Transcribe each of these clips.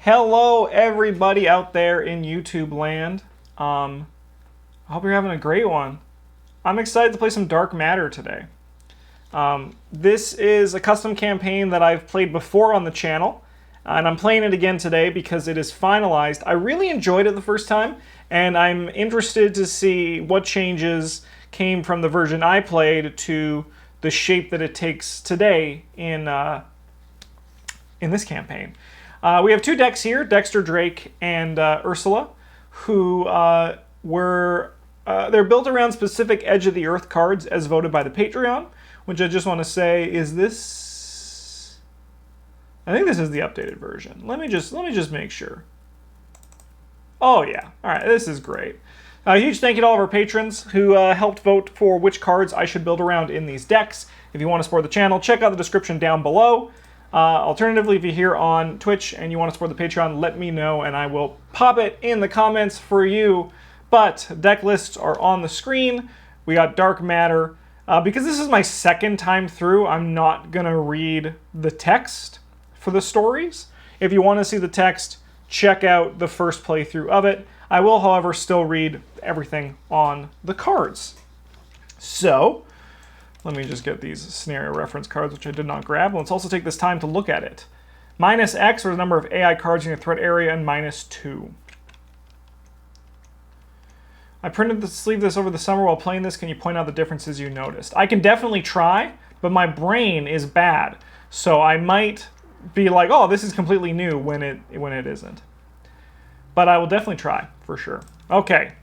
Hello, everybody out there in YouTube land. I hope you're having a great one. I'm excited to play some Dark Matter today. This is a custom campaign that I've played before on the channel, and I'm playing it again today because it is finalized. I really enjoyed it the first time, and I'm interested to see what changes came from the version I played to the shape that it takes today in this campaign. We have two decks here, Dexter Drake and Ursula, who they're built around specific Edge of the Earth cards as voted by the Patreon, which I just want to say is this. I think this is the updated version. Let me just make sure. Oh yeah, all right, this is great. A huge thank you to all of our patrons who helped vote for which cards I should build around in these decks. If you want to support the channel, check out the description down below. Alternatively, if you're here on Twitch and you want to support the Patreon, let me know and I will pop it in the comments for you. But deck lists are on the screen. We got Dark Matter. Because this is my second time through, I'm not going to read the text for the stories. If you want to see the text, check out the first playthrough of it. I will, however, still read everything on the cards. So, let me just get these scenario reference cards, which I did not grab. Let's also take this time to look at it. -X for the number of AI cards in your threat area, and -2. I printed this, sleeve this over the summer while playing this. Can you point out the differences you noticed? I can definitely try, but my brain is bad. So I might be like, oh, this is completely new when it isn't. But I will definitely try, for sure. Okay.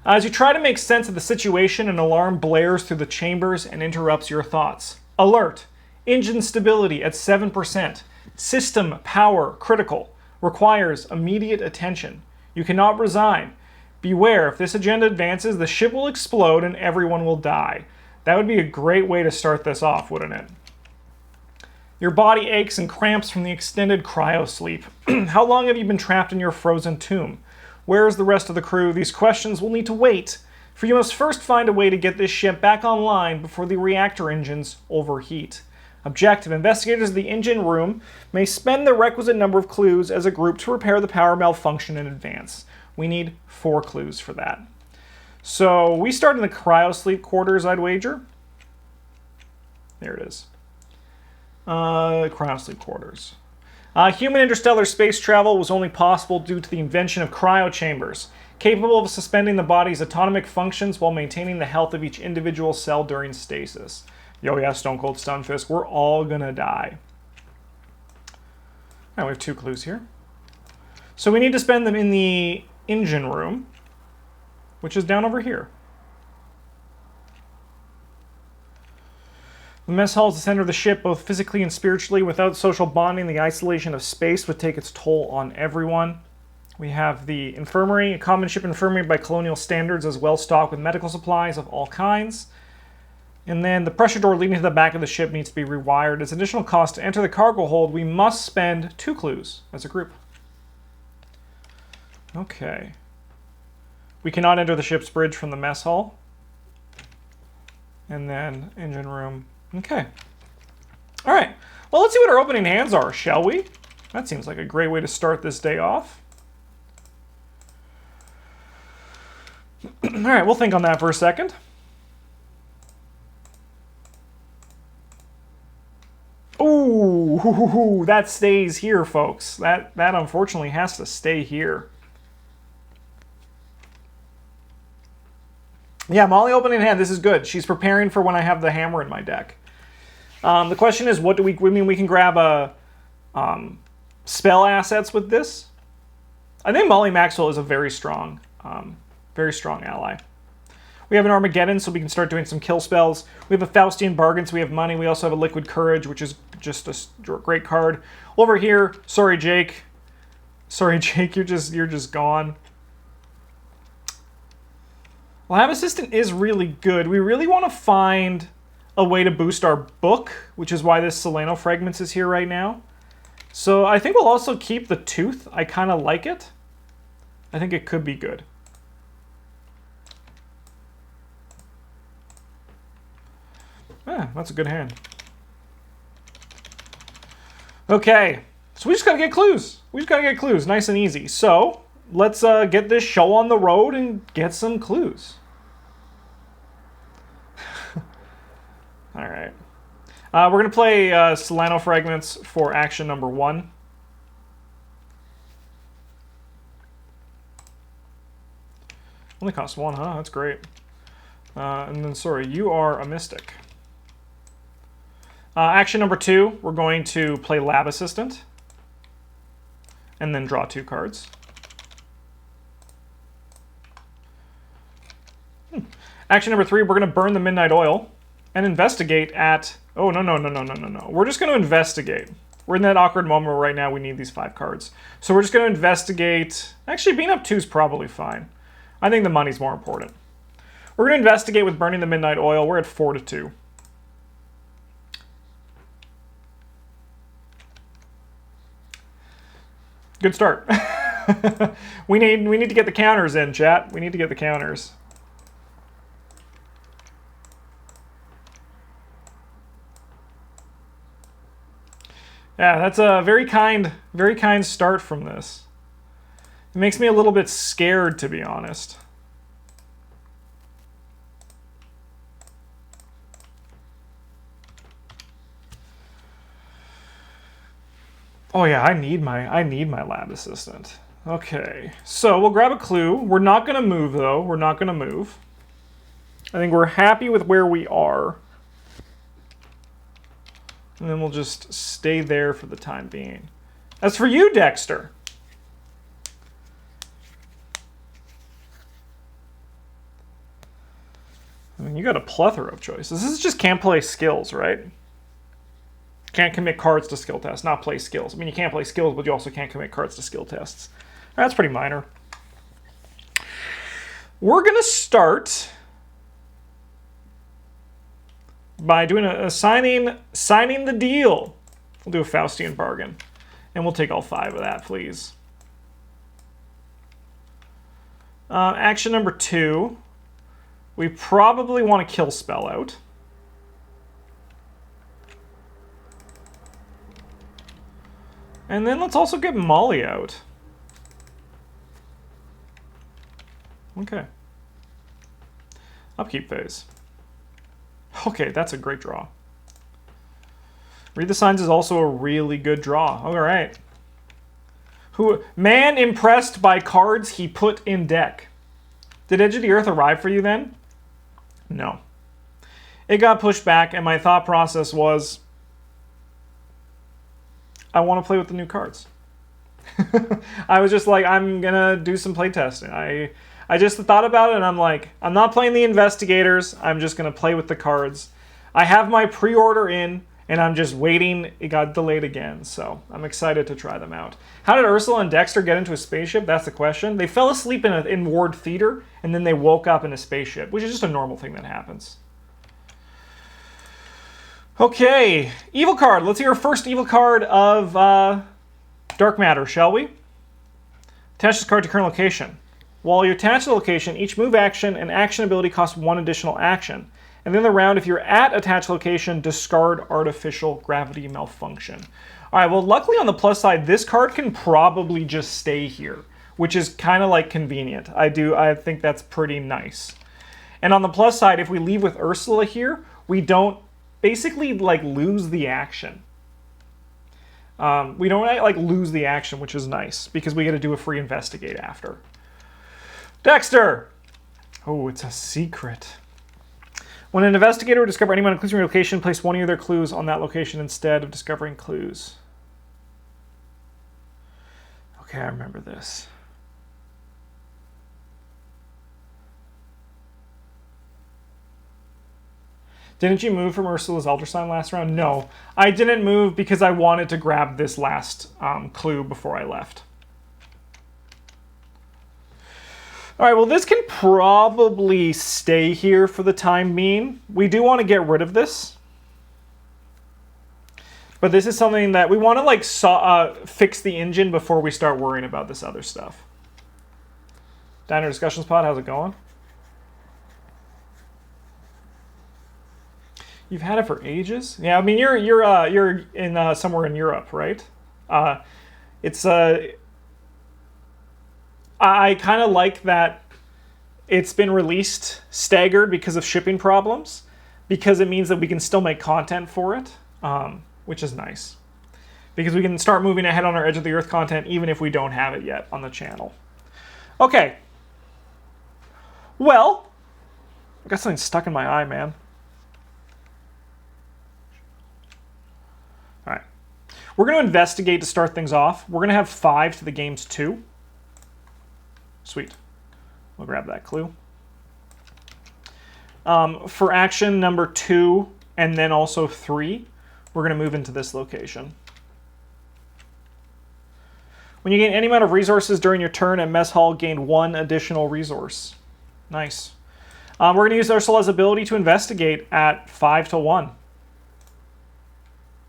As you try to make sense of the situation, an alarm blares through the chambers and interrupts your thoughts. Alert! Engine stability at 7%. System power critical. Requires immediate attention. You cannot resign. Beware, if this agenda advances, the ship will explode and everyone will die. That would be a great way to start this off, wouldn't it? Your body aches and cramps from the extended cryo sleep. How long have you been trapped in your frozen tomb? Where is the rest of the crew? These questions will need to wait, for you must first find a way to get this ship back online before the reactor engines overheat. Objective: investigators of the engine room may spend the requisite number of clues as a group to repair the power malfunction in advance. We need 4 clues for that. So we start in the cryosleep quarters, I'd wager. There it is. Cryosleep quarters. Human interstellar space travel was only possible due to the invention of cryochambers, capable of suspending the body's autonomic functions while maintaining the health of each individual cell during stasis. Yo, yeah, Stone Cold Stunfisk, we're all gonna die. All right, we have 2 clues here. So we need to spend them in the engine room, which is down over here. The mess hall is the center of the ship, both physically and spiritually. Without social bonding, the isolation of space would take its toll on everyone. We have the infirmary, a common ship infirmary by colonial standards, as well stocked with medical supplies of all kinds. And then the pressure door leading to the back of the ship needs to be rewired. As additional cost to enter the cargo hold, we must spend 2 clues as a group. Okay. We cannot enter the ship's bridge from the mess hall. And then engine room. Okay. All right. Well, let's see what our opening hands are, shall we? That seems like a great way to start this day off. All right, we'll think on that for a second. Ooh, that stays here, folks. That unfortunately has to stay here. Yeah, Molly opening hand, this is good. She's preparing for when I have the hammer in my deck. The question is, what do we mean? We can grab a spell assets with this. I think Molly Maxwell is a very strong ally. We have an Armageddon, so we can start doing some kill spells. We have a Faustian Bargain, so we have money. We also have a Liquid Courage, which is just a great card. Over here, sorry Jake, you're just gone. Lab Assistant is really good. We really want to find a way to boost our book, which is why this Solano Fragments is here right now. So I think we'll also keep the Tooth. I kind of like it. I think it could be good. Yeah, that's a good hand. Okay, So we just got to get clues. We just got to get clues, nice and easy. So let's get this show on the road and get some clues. All right. We're going to play Solano Fragments for action number 1. Only costs 1, huh? That's great. And then, sorry, you are a mystic. Action number 2, we're going to play Lab Assistant. And then draw 2 cards. Action number 3, we're going to burn the Midnight Oil and investigate at... Oh, no. We're just going to investigate. We're in that awkward moment where right now we need these 5 cards. So we're just going to investigate... Actually, being up 2 is probably fine. I think the money's more important. We're going to investigate with burning the Midnight Oil. We're at 4-2. Good start. we need to get the counters in, chat. We need to get the counters. Yeah, that's a very kind start from this. It makes me a little bit scared, to be honest. Oh yeah, I need my lab assistant. Okay, so we'll grab a clue. We're not gonna move though. We're not gonna move. I think we're happy with where we are. And then we'll just stay there for the time being. As for you, Dexter. I mean, you got a plethora of choices. This is just can't play skills, right? Can't commit cards to skill tests, not play skills. I mean, you can't play skills, but you also can't commit cards to skill tests. That's pretty minor. We're going to start by doing signing the deal. We'll do a Faustian bargain. And we'll take all 5 of that, please. Action number 2. We probably want to kill Spell out. And then let's also get Molly out. Okay. Upkeep phase. Okay, that's a great draw. Read the Signs is also a really good draw. All right. Man impressed by cards he put in deck. Did Edge of the Earth arrive for you then? No. It got pushed back, and my thought process was, I want to play with the new cards. I was just like, I'm going to do some playtesting. I just thought about it, and I'm like, I'm not playing the Investigators. I'm just going to play with the cards. I have my pre-order in, and I'm just waiting. It got delayed again, so I'm excited to try them out. How did Ursula and Dexter get into a spaceship? That's the question. They fell asleep in Ward Theater, and then they woke up in a spaceship, which is just a normal thing that happens. Okay, evil card. Let's hear our first evil card of Dark Matter, shall we? Attach this card to current location. While you attach the location, each move action and action ability costs 1 additional action. And then the round, if you're at attached location, discard Artificial Gravity Malfunction. All right, well, luckily on the plus side, this card can probably just stay here, which is kind of like convenient. I think that's pretty nice. And on the plus side, if we leave with Ursula here, we don't basically like lose the action. We don't like lose the action, which is nice because we get to do a free investigate after. Dexter! Oh, it's a secret. When an investigator would discover any amount of clues from your location, place 1 of their clues on that location instead of discovering clues. Okay, I remember this. Didn't you move from Ursula's Elder Sign last round? No, I didn't move because I wanted to grab this last clue before I left. All right, well, this can probably stay here for the time being. We do want to get rid of this. But this is something that we want to like fix the engine before we start worrying about this other stuff. Diner Discussions Pod, how's it going? You've had it for ages? Yeah, I mean, you're in somewhere in Europe, right? It's I kind of like that it's been released staggered because of shipping problems, because it means that we can still make content for it, which is nice. Because we can start moving ahead on our Edge of the Earth content even if we don't have it yet on the channel. Okay. Well, I got something stuck in my eye, man. All right. We're going to investigate to start things off. We're going to have 5 to the game's 2. Sweet. We'll grab that clue. For action number 2 and then also 3, we're going to move into this location. When you gain any amount of resources during your turn at Mess Hall, gain 1 additional resource. Nice. We're going to use Ursula's ability to investigate at 5 to 1.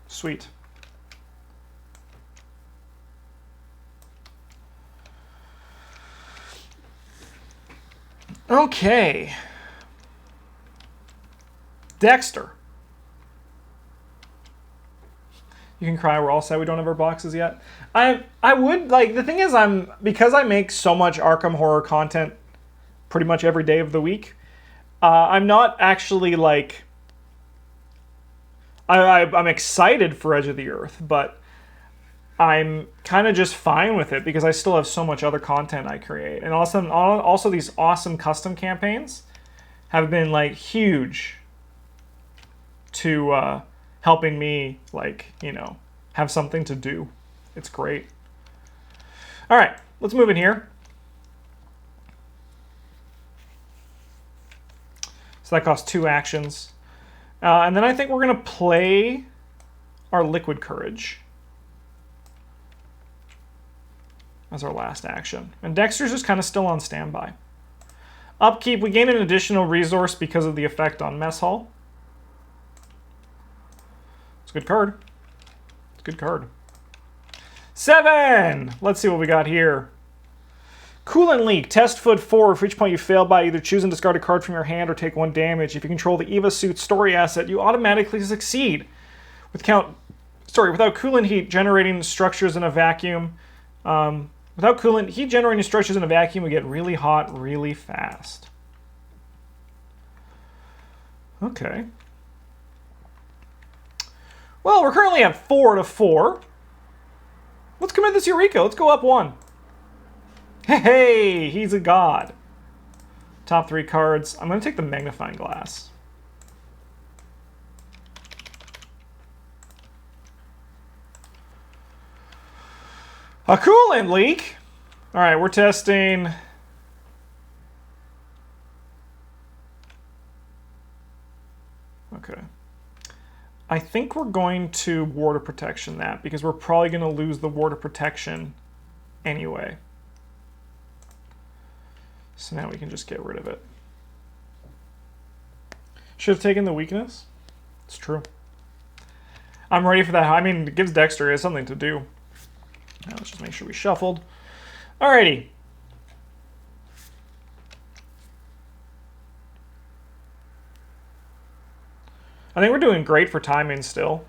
Sweet. Okay. Dexter. You can cry, we're all sad we don't have our boxes yet. I would, like, the thing is, because I make so much Arkham horror content pretty much every day of the week, I'm not actually, like, I'm excited for Edge of the Earth, but I'm kind of just fine with it because I still have so much other content I create. And also these awesome custom campaigns have been, like, huge to helping me, like, you know, have something to do. It's great. All right, let's move in here. So that costs 2 actions. And then I think we're going to play our Liquid Courage as our last action. And Dexter's just kind of still on standby. Upkeep, we gain an additional resource because of the effect on Mess Hall. It's a good card. It's a good card. 7! Let's see what we got here. Coolant Leak. Test foot 4. For each point you fail by, either choose and discard a card from your hand or take 1 damage. If you control the Eva Suit story asset, you automatically succeed. Without coolant heat generating structures in a vacuum. Without coolant heat generating structures in a vacuum, we get really hot really fast. Okay. Well, we're currently at 4 to 4. Let's commit this Eureka. Let's go up 1. Hey, he's a god. Top 3 cards. I'm going to take the magnifying glass. A coolant leak. All right, we're testing. Okay. I think we're going to water protection that because we're probably going to lose the water protection anyway. So now we can just get rid of it. Should have taken the weakness. It's true. I'm ready for that. I mean, it gives Dexter something to do. Now let's just make sure we shuffled. Alrighty. I think we're doing great for timing still.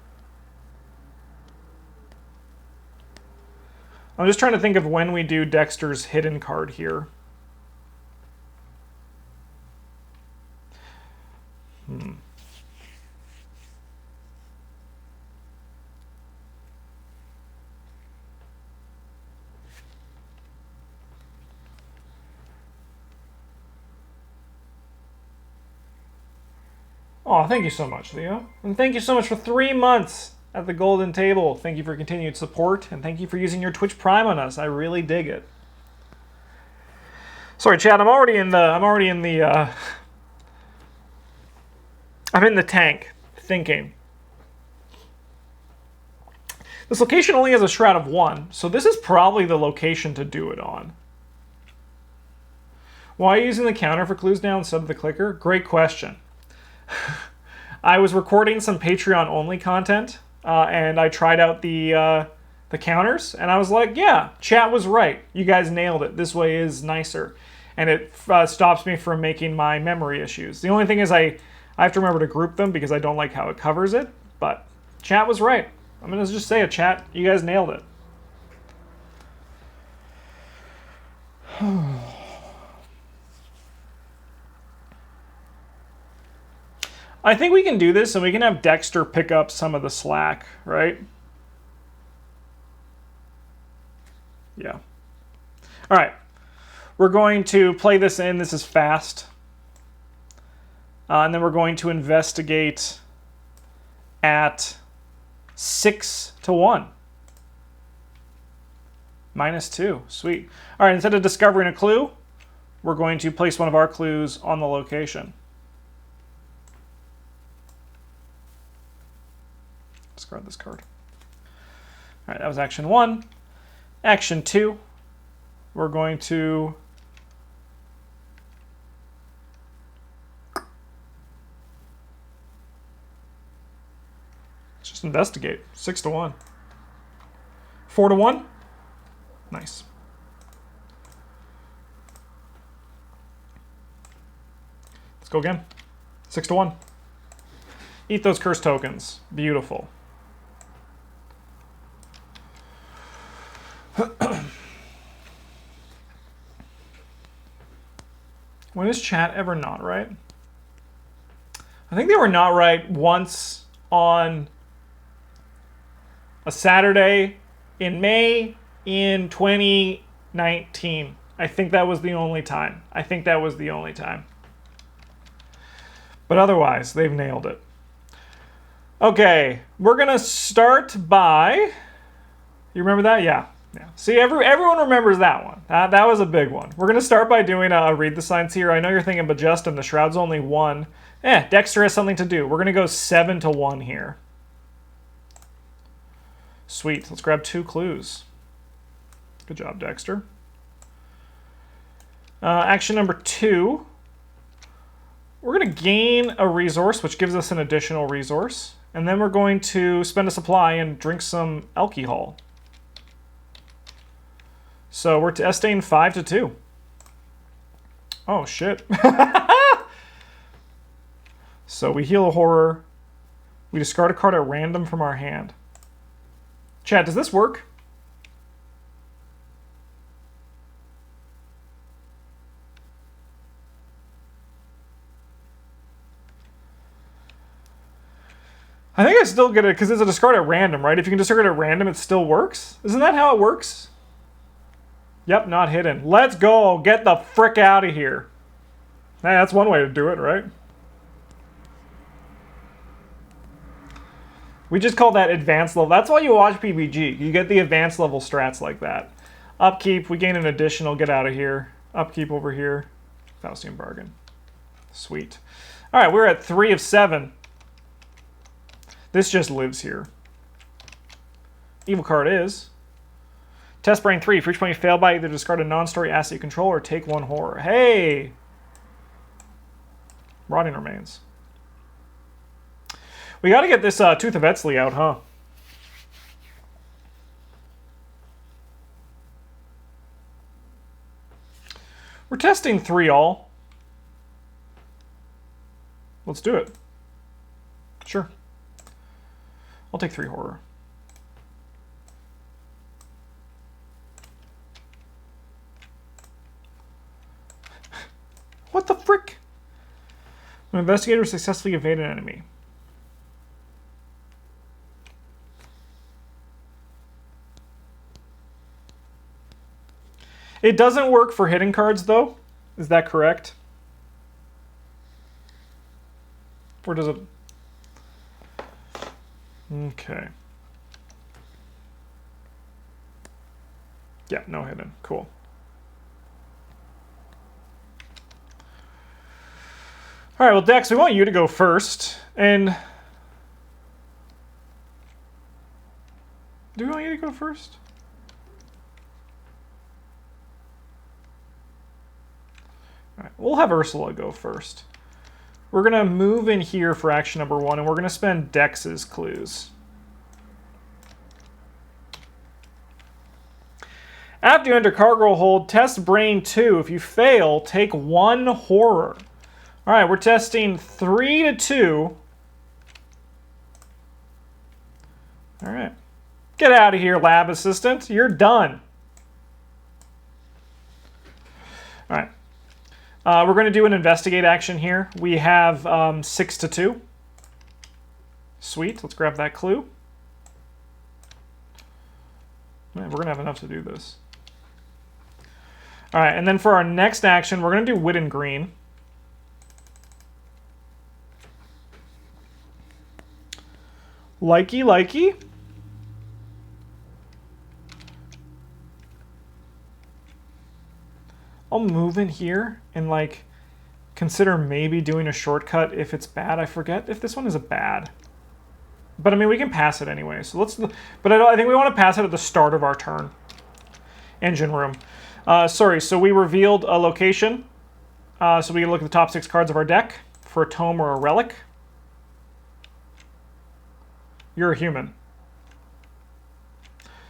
I'm just trying to think of when we do Dexter's hidden card here. Oh, thank you so much, Leo. And thank you so much for 3 months at the Golden Table. Thank you for continued support, and thank you for using your Twitch Prime on us. I really dig it. Sorry, chat. I'm in the tank, thinking. This location only has a Shroud of 1, so this is probably the location to do it on. Why are you using the counter for clues now instead of the clicker? Great question. I was recording some Patreon-only content, and I tried out the counters, and I was like, yeah, chat was right. You guys nailed it. This way is nicer. And it stops me from making my memory issues. The only thing is I have to remember to group them because I don't like how it covers it, but chat was right. I'm going to just say it, chat. You guys nailed it. I think we can do this and we can have Dexter pick up some of the slack, right? Yeah. All right. We're going to play this in. This is fast. And then we're going to investigate at 6 to 1. -2. Sweet. All right, instead of discovering a clue, we're going to place one of our clues on the location. Discard this card. All right, that was action 1. Action 2, we're going to just investigate. 6 to 1. 4 to 1. Nice. Let's go again. 6 to 1. Eat those curse tokens. Beautiful. When is chat ever not right? I think they were not right once on a Saturday in May in 2019. I think that was the only time. But otherwise, they've nailed it. Okay, we're gonna start by, you remember that? Yeah. See, everyone remembers that one. That was a big one. We're gonna start by doing a read the signs here. I know you're thinking, but Justin, the Shroud's only 1. Dexter has something to do. We're gonna go 7 to 1 here. Sweet, let's grab 2 clues. Good job, Dexter. Action number 2. We're going to gain a resource, which gives us an additional resource. And then we're going to spend a supply and drink some alcohol. So we're testing 5 to 2. Oh, shit. So we heal a horror. We discard a card at random from our hand. Chat, does this work? I think I still get it because it's a discard at random, right? If you can discard at random, it still works. Isn't that how it works? Yep, not hidden. Let's go. Get the frick out of here. Hey, that's one way to do it, right? We just call that advanced level. That's why you watch PBG. You get the advanced level strats like that. Upkeep, we gain an additional. Get out of here. Upkeep over here. Faustian bargain. Sweet. All right, we're at 3 of 7. This just lives here. Evil card is Test Brain 3. For each point you fail by, either discard a non-story asset you control or take 1 horror. Hey! Rotting Remains. We got to get this Tooth of Etzli out, huh? We're testing 3 all. Let's do it. Sure. I'll take 3 horror. What the frick? An investigator successfully evaded an enemy. It doesn't work for hidden cards, though. Is that correct? Or does it? Okay. Yeah, no hidden. Cool. All right, well, Dex, we want you to go first. And do we want you to go first? All right, we'll have Ursula go first. We're going to move in here for action number 1, and we're going to spend Dex's clues. After you enter cargo hold, test Brain 2. If you fail, take 1 horror. All right, we're testing 3 to 2. All right. Get out of here, lab assistant. You're done. All right. We're going to do an investigate action here. We have 6 to 2. Sweet. Let's grab that clue. Man, we're going to have enough to do this. All right, and then for our next action, we're going to do Wit and Green. Likey, likey. I'll move in here and like consider maybe doing a shortcut if it's bad. I forget if this one is a bad. But I mean, we can pass it anyway. So let's, but I think we want to pass it at the start of our turn. Engine room. Sorry, so we revealed a location. So we can look at the top 6 cards of our deck for a tome or a relic. You're a human.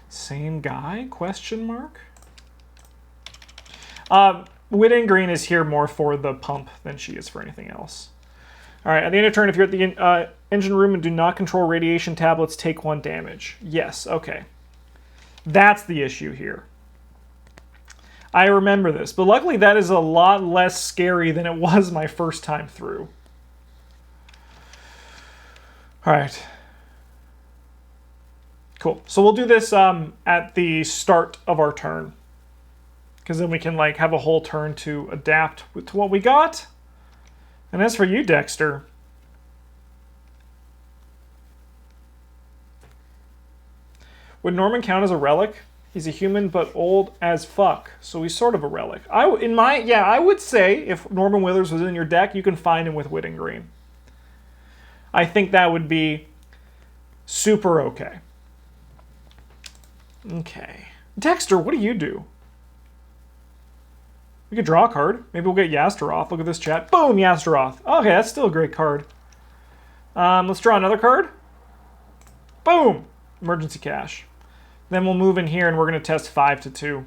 Same guy? Question mark? Wit and Green is here more for the pump than she is for anything else. All right, at the end of turn, if you're at the engine room and do not control radiation tablets, take 1 damage. Yes, okay. That's the issue here. I remember this, but luckily that is a lot less scary than it was my first time through. All right. Cool. So we'll do this at the start of our turn, because then we can like have a whole turn to adapt to what we got. And as for you, Dexter, would Norman count as a relic? He's a human, but old as fuck, so he's sort of a relic. I would say if Norman Withers was in your deck, you can find him with Wit and Green. I think that would be super okay. Okay. Dexter, what do you do? We could draw a card. Maybe we'll get Yastaroth. Look at this chat. Boom, Yastaroth. Okay, that's still a great card. Let's draw another card. Boom! Emergency cash. Then we'll move in here and we're going to test 5 to 2.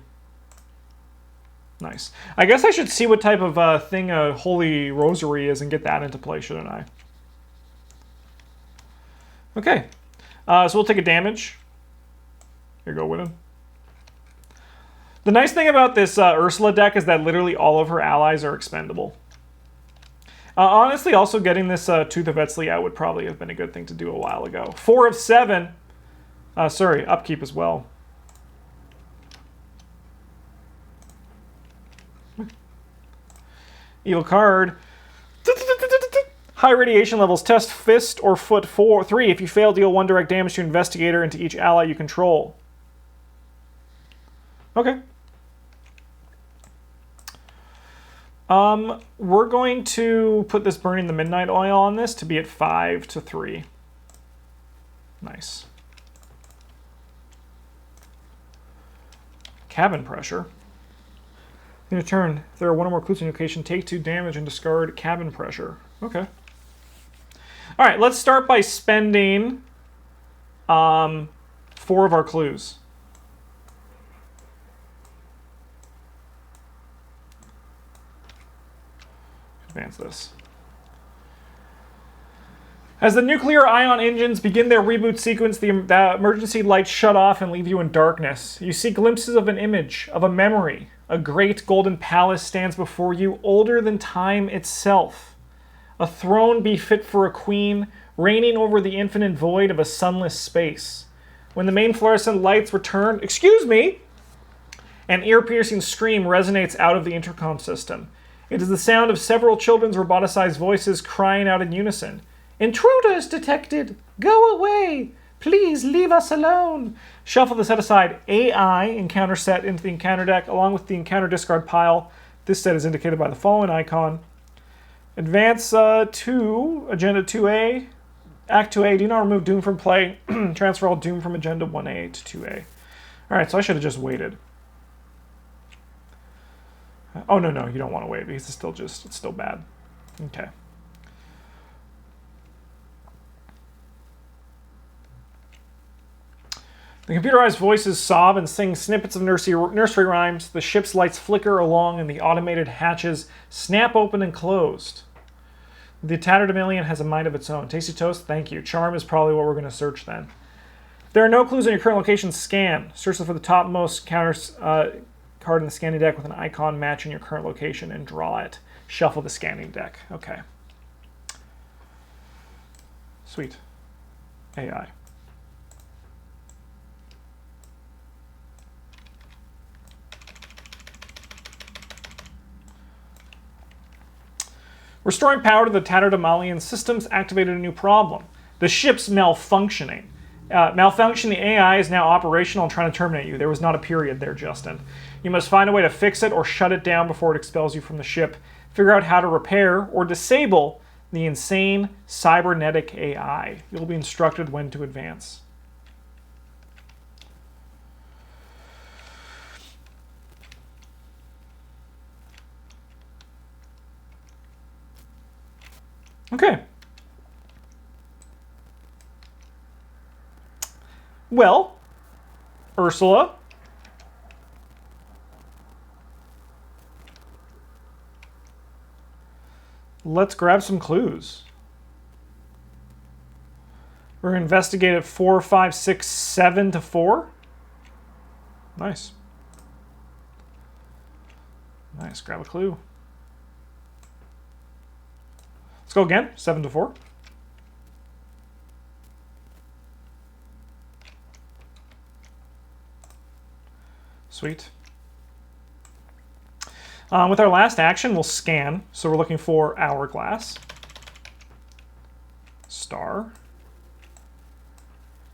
Nice. I guess I should see what type of thing a Holy Rosary is and get that into play, shouldn't I? Okay. So we'll take a damage. Here you go, Winnan. The nice thing about this Ursula deck is that literally all of her allies are expendable. Honestly, also getting this Tooth of Etzli out would probably have been a good thing to do a while ago. 4 of 7. Sorry, upkeep as well. Evil card. High radiation levels. Test fist or foot 3. If you fail, deal 1 direct damage to Investigator and to each ally you control. Okay. We're going to put this Burning the Midnight Oil on this to be at 5 to 3. Nice. Cabin pressure. In your turn, if there are 1 or more clues in your location, take 2 damage and discard cabin pressure. Okay. All right, let's start by spending 4 of our clues. Advance this. As the nuclear ion engines begin their reboot sequence, the emergency lights shut off and leave you in darkness. You see glimpses of an image, of a memory. A great golden palace stands before you, older than time itself. A throne befit for a queen, reigning over the infinite void of a sunless space. When the main fluorescent lights return, excuse me, an ear-piercing scream resonates out of the intercom system. It is the sound of several children's roboticized voices crying out in unison. Intruders detected! Go away! Please leave us alone! Shuffle the set aside AI encounter set into the encounter deck along with the encounter discard pile. This set is indicated by the following icon. Advance 2, Agenda 2A. Act 2A, do not remove Doom from play. Transfer all Doom from Agenda 1A to 2A. Alright, so I should have just waited. Oh, no, you don't want to wait because it's still bad. Okay. The computerized voices sob and sing snippets of nursery rhymes. The ship's lights flicker along and the automated hatches snap open and closed. The Tatterdemalion has a mind of its own. Tasty Toast, thank you. Charm is probably what we're going to search then. There are no clues in your current location. Scan. Search for the topmost card in the scanning deck with an icon matching your current location and draw it. Shuffle the scanning deck. Okay. Sweet. AI. Restoring power to the Tatterdemalion systems activated a new problem. The ship's malfunctioning. Malfunction, the AI is now operational and trying to terminate you. There was not a period there, Justin. You must find a way to fix it or shut it down before it expels you from the ship. Figure out how to repair or disable the insane cybernetic AI. You'll be instructed when to advance. Okay. Well, Ursula. Let's grab some clues. We're going to investigate at 4, 5, 6, 7 to 4. Nice. Nice. Grab a clue. Let's go again. 7 to 4. Sweet. With our last action, we'll scan. So we're looking for hourglass, star,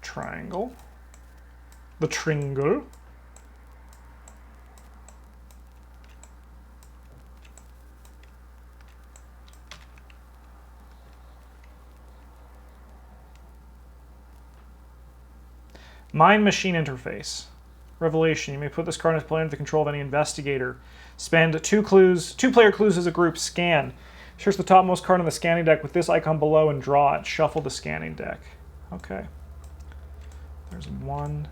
triangle, the tringle, mind machine interface. Revelation. You may put this card in play under the control of any investigator. Spend 2 player clues as a group. Scan. Search the topmost card on the scanning deck with this icon below and draw it. Shuffle the scanning deck. Okay. There's one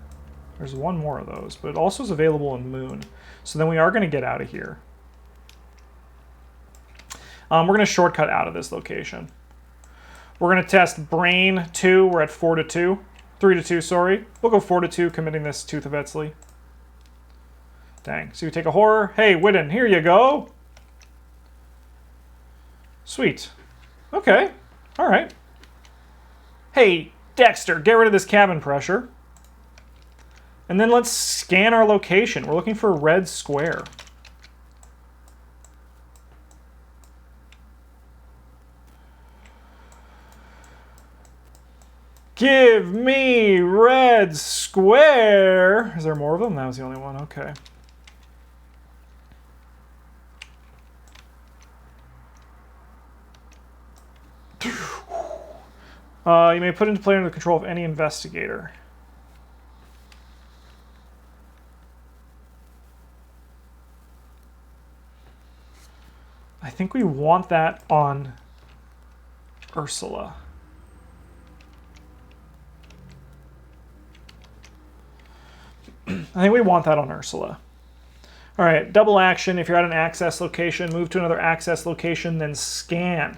more of those, but it also is available in Moon. So then we are going to get out of here. We're going to shortcut out of this location. We're going to test Brain 2. We're at 4 to 2. 3 to 2, sorry. We'll go 4 to 2, committing this Tooth of Etzli. Dang. So you take a horror. Hey, Widden, here you go. Sweet. Okay. All right. Hey, Dexter, get rid of this cabin pressure. And then let's scan our location. We're looking for a red square. Give me red square. Is there more of them? That was the only one. Okay. You may put into play under the control of any investigator. I think we want that on Ursula. I think we want that on Ursula. All right, double action. If you're at an access location, move to another access location, then scan.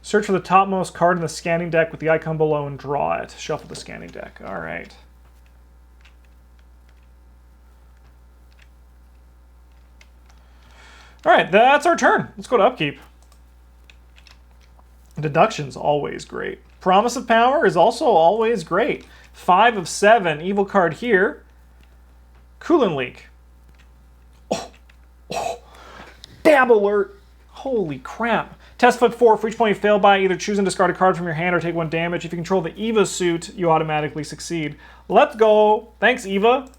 Search for the topmost card in the scanning deck with the icon below and draw it. Shuffle the scanning deck. All right. All right, that's our turn. Let's go to upkeep. Deduction's always great. Promise of Power is also always great. 5 of 7, evil card here. Coolant leak. Oh, dab alert. Holy crap. Test foot 4. For each point you fail by, either choose and discard a card from your hand or take 1 damage. If you control the Eva suit, you automatically succeed. Let's go. Thanks, Eva.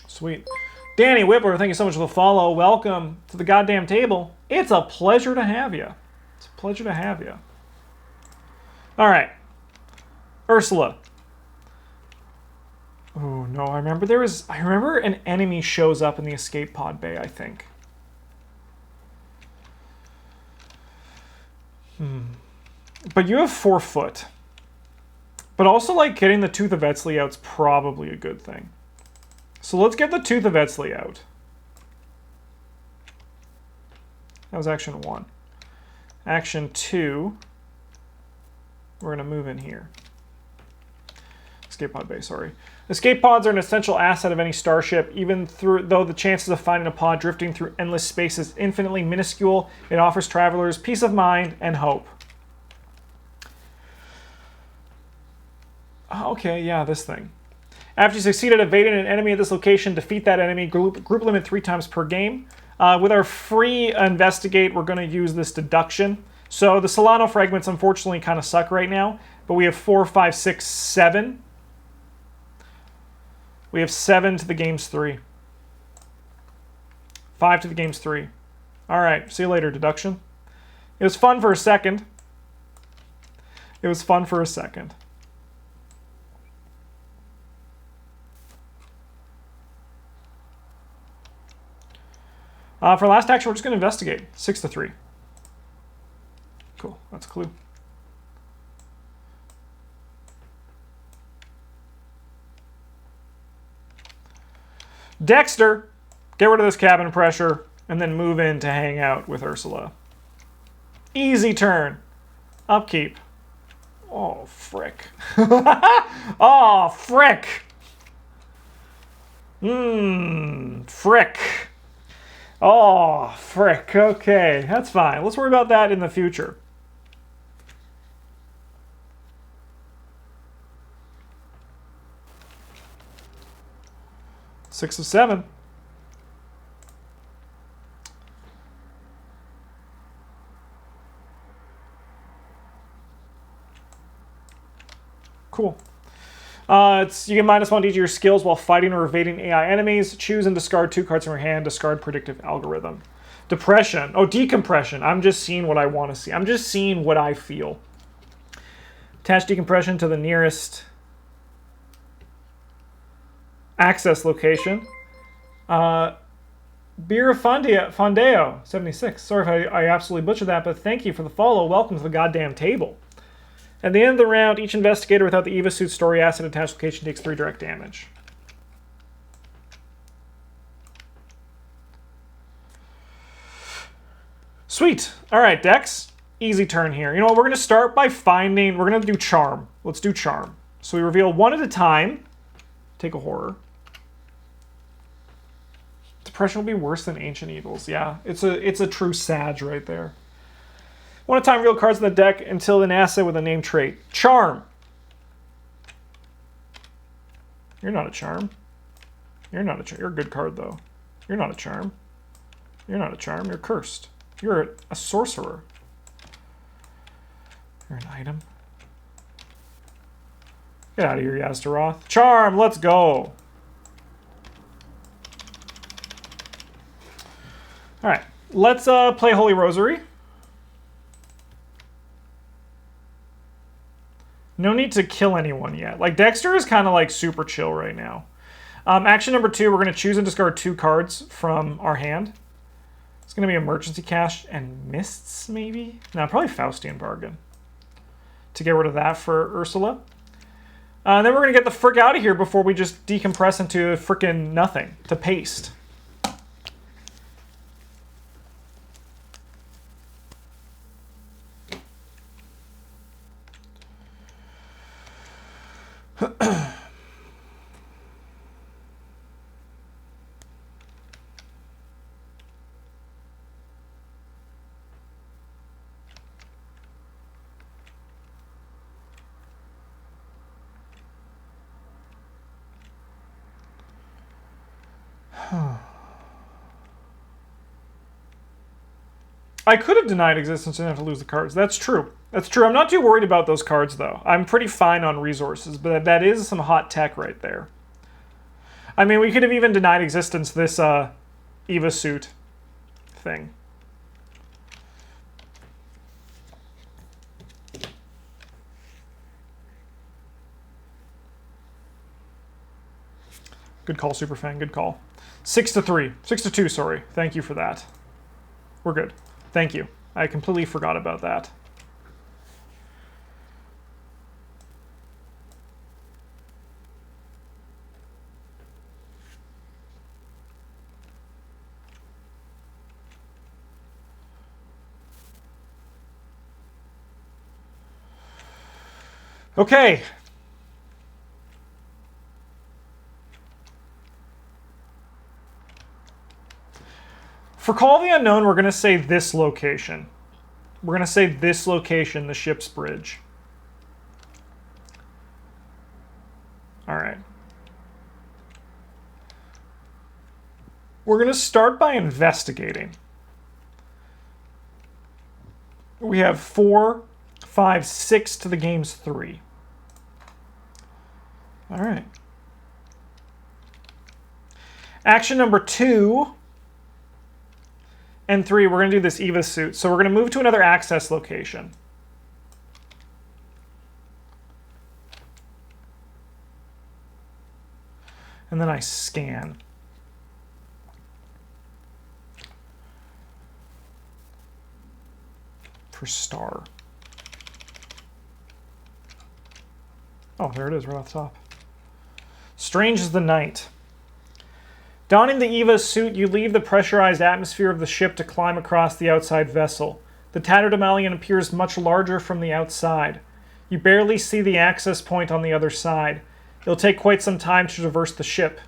Sweet. Danny Whippler, thank you so much for the follow. Welcome to the goddamn table. It's a pleasure to have you. It's a pleasure to have you. All right. Ursula. Oh, no, I remember an enemy shows up in the escape pod bay, I think. But you have 4 foot. But also, like, getting the Tooth of Etzli out's probably a good thing. So let's get the Tooth of Etzli out. That was action 1. Action 2. We're going to move in here. Escape pod bay, sorry. Escape pods are an essential asset of any starship, even though the chances of finding a pod drifting through endless space is infinitely minuscule. It offers travelers peace of mind and hope. Okay, yeah, this thing. After you succeed at evading an enemy at this location, defeat that enemy. Group limit 3 times per game. With our free investigate, we're going to use this deduction. So the Solano fragments unfortunately kind of suck right now, but we have 4, 5, 6, 7. We have 7 to the game's 3. 5 to the game's 3. All right, see you later, deduction. It was fun for a second. It was fun for a second. For last action, we're just going to investigate. 6 to 3. Cool, that's a clue. Dexter, get rid of this cabin pressure, and then move in to hang out with Ursula. Easy turn. Upkeep. Oh, frick. Oh, frick. Frick. Oh, frick. Okay, that's fine. Let's worry about that in the future. Six of 7. Cool. You get -1 to each of your skills while fighting or evading AI enemies. Choose and discard 2 cards from your hand. Discard predictive algorithm. Depression. Oh, decompression. I'm just seeing what I want to see. I'm just seeing what I feel. Attach decompression to the nearest access location. Beer Fondeo 76. Sorry if I absolutely butchered that, but thank you for the follow. Welcome to the goddamn table. At the end of the round, each investigator without the Eva suit story asset attached location takes 3 direct damage. Sweet. All right, Dex. Easy turn here. You know what? We're going to start by finding... We're going to do Charm. Let's do Charm. So we reveal 1 at a time. Take a horror. Depression will be worse than Ancient Evils. Yeah, it's a true Sag right there. 1 at a time, reveal cards in the deck until an asset with a named trait. Charm. You're not a charm. You're not a charm. You're a good card, though. You're not a charm. You're not a charm. You're cursed. You're a sorcerer. You're an item. Get out of here, Yazdaroth. Charm, let's go. All right, let's play Holy Rosary. No need to kill anyone yet. Like, Dexter is kind of like super chill right now. Action number 2, we're going to choose and discard 2 cards from our hand. It's going to be Emergency Cache and Mists, maybe? No, probably Faustian Bargain. To get rid of that for Ursula. Then we're going to get the frick out of here before we just decompress into frickin' nothing. To paste. I could have denied existence and have to lose the cards. That's true. That's true. I'm not too worried about those cards, though. I'm pretty fine on resources, but that is some hot tech right there. I mean, we could have even denied existence this Eva suit thing. Good call, Superfan. Good call. 6 to 3. 6 to 2, sorry. Thank you for that. We're good. Thank you. I completely forgot about that. Okay. For Call of the Unknown, we're going to say this location. We're going to say this location, the ship's bridge. All right. We're going to start by investigating. We have 4, 5, 6 to the game's 3. All right. Action number 2 and 3, we're going to do this Eva suit. So we're going to move to another access location. And then I scan. For star. Oh, there it is right off the top. Strange as the night. Donning the Eva suit, you leave the pressurized atmosphere of the ship to climb across the outside vessel. The Tatterdemalion appears much larger from the outside. You barely see the access point on the other side. It'll take quite some time to traverse the ship.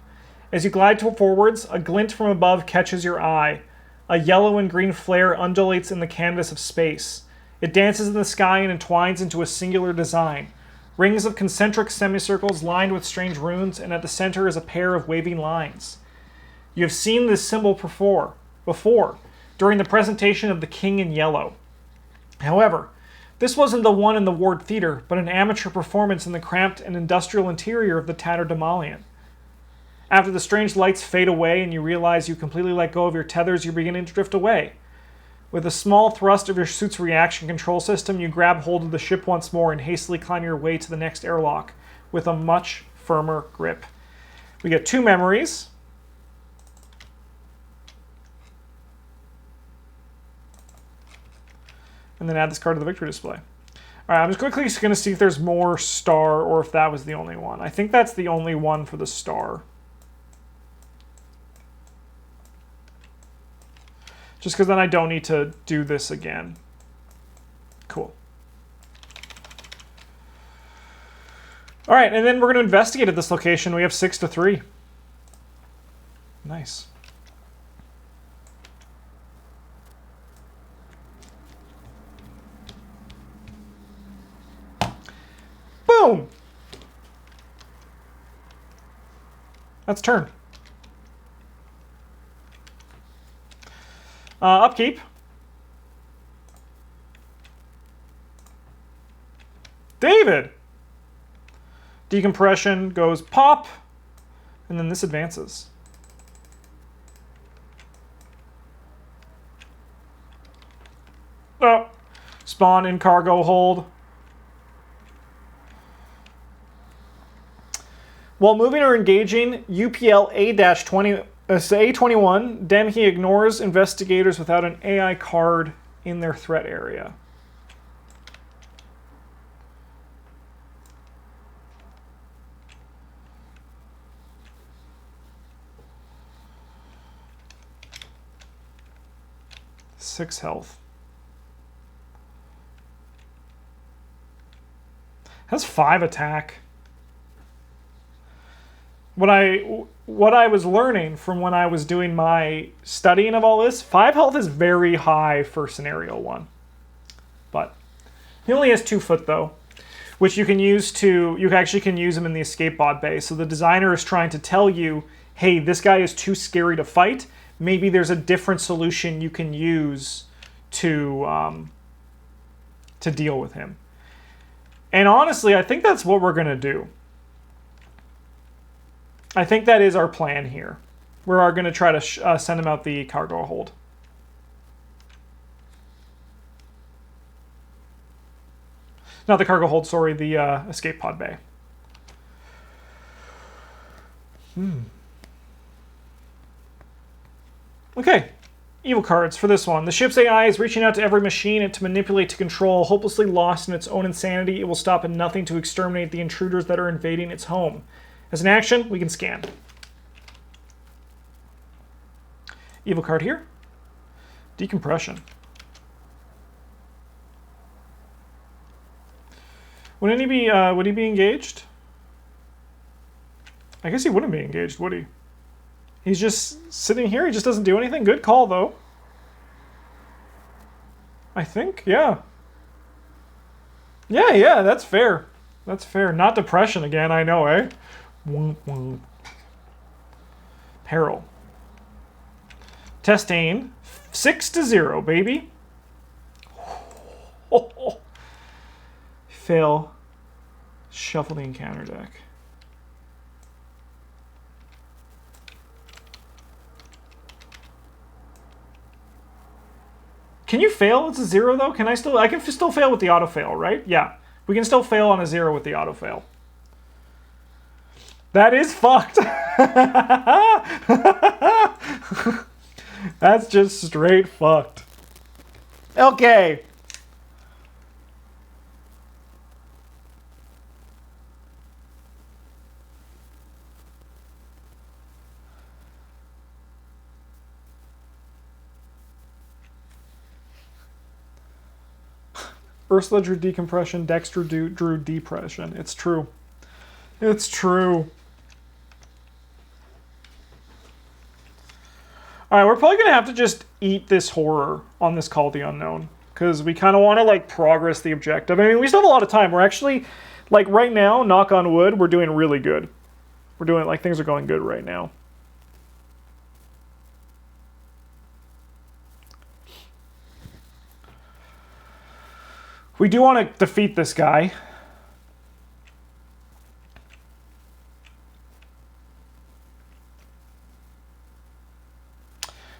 As you glide forwards, a glint from above catches your eye. A yellow and green flare undulates in the canvas of space. It dances in the sky and entwines into a singular design. Rings of concentric semicircles lined with strange runes, and at the center is a pair of waving lines. You have seen this symbol before, during the presentation of the King in Yellow. However, this wasn't the one in the Ward Theater, but an amateur performance in the cramped and industrial interior of the Tatterdemalion. After the strange lights fade away and you realize you completely let go of your tethers, you're beginning to drift away. With a small thrust of your suit's reaction control system, you grab hold of the ship once more and hastily climb your way to the next airlock with a much firmer grip. We get 2 memories. And then add this card to the victory display. All right, I'm just quickly going to see if there's more star or if that was the only one. I think that's the only one for the star. Just because then I don't need to do this again. Cool. All right, and then we're going to investigate at this location. We have 6 to 3. Nice. Boom! That's turn. Upkeep. David! Decompression goes pop, and then this advances. Oh, spawn in cargo hold. While moving or engaging, UPL A-21, Demhi ignores investigators without an AI card in their threat area. Six health. Has 5 attack. What I was learning from when I was doing my studying of all this, 5 health is very high for scenario 1. But he only has 2 foot though, which you can use to, you actually can use him in the escape pod bay. So the designer is trying to tell you, hey, this guy is too scary to fight. Maybe there's a different solution you can use to deal with him. And honestly, I think that's what we're going to do. I think that is our plan here. We are going to try to send him out the cargo hold. Not the cargo hold, sorry, the escape pod bay. Okay, evil cards for this one. The ship's AI is reaching out to every machine and to manipulate to control. Hopelessly lost in its own insanity, it will stop at nothing to exterminate the intruders that are invading its home. As an action, we can scan. Evil card here. Decompression. Wouldn't he be, would he be engaged? I guess he wouldn't be engaged, would he? He's just sitting here. He just doesn't do anything. Good call, though. I think, yeah. Yeah, that's fair. That's fair. Not depression again, I know, eh? Peril. Testain. 6-0, baby. Fail. Shuffle the encounter deck. Can you fail? It's a 0 though. Can I still? I can still fail with the auto fail, right? Yeah, we can still fail on a 0 with the auto fail. That is fucked. That's just straight fucked. Okay. Ursula drew decompression, Dexter drew depression. It's true. It's true. Alright, we're probably going to have to just eat this horror on this Call the Unknown. Because we kind of want to, like, progress the objective. I mean, we still have a lot of time. We're actually, like, right now, knock on wood, we're doing really good. We're doing, like, things are going good right now. We do want to defeat this guy.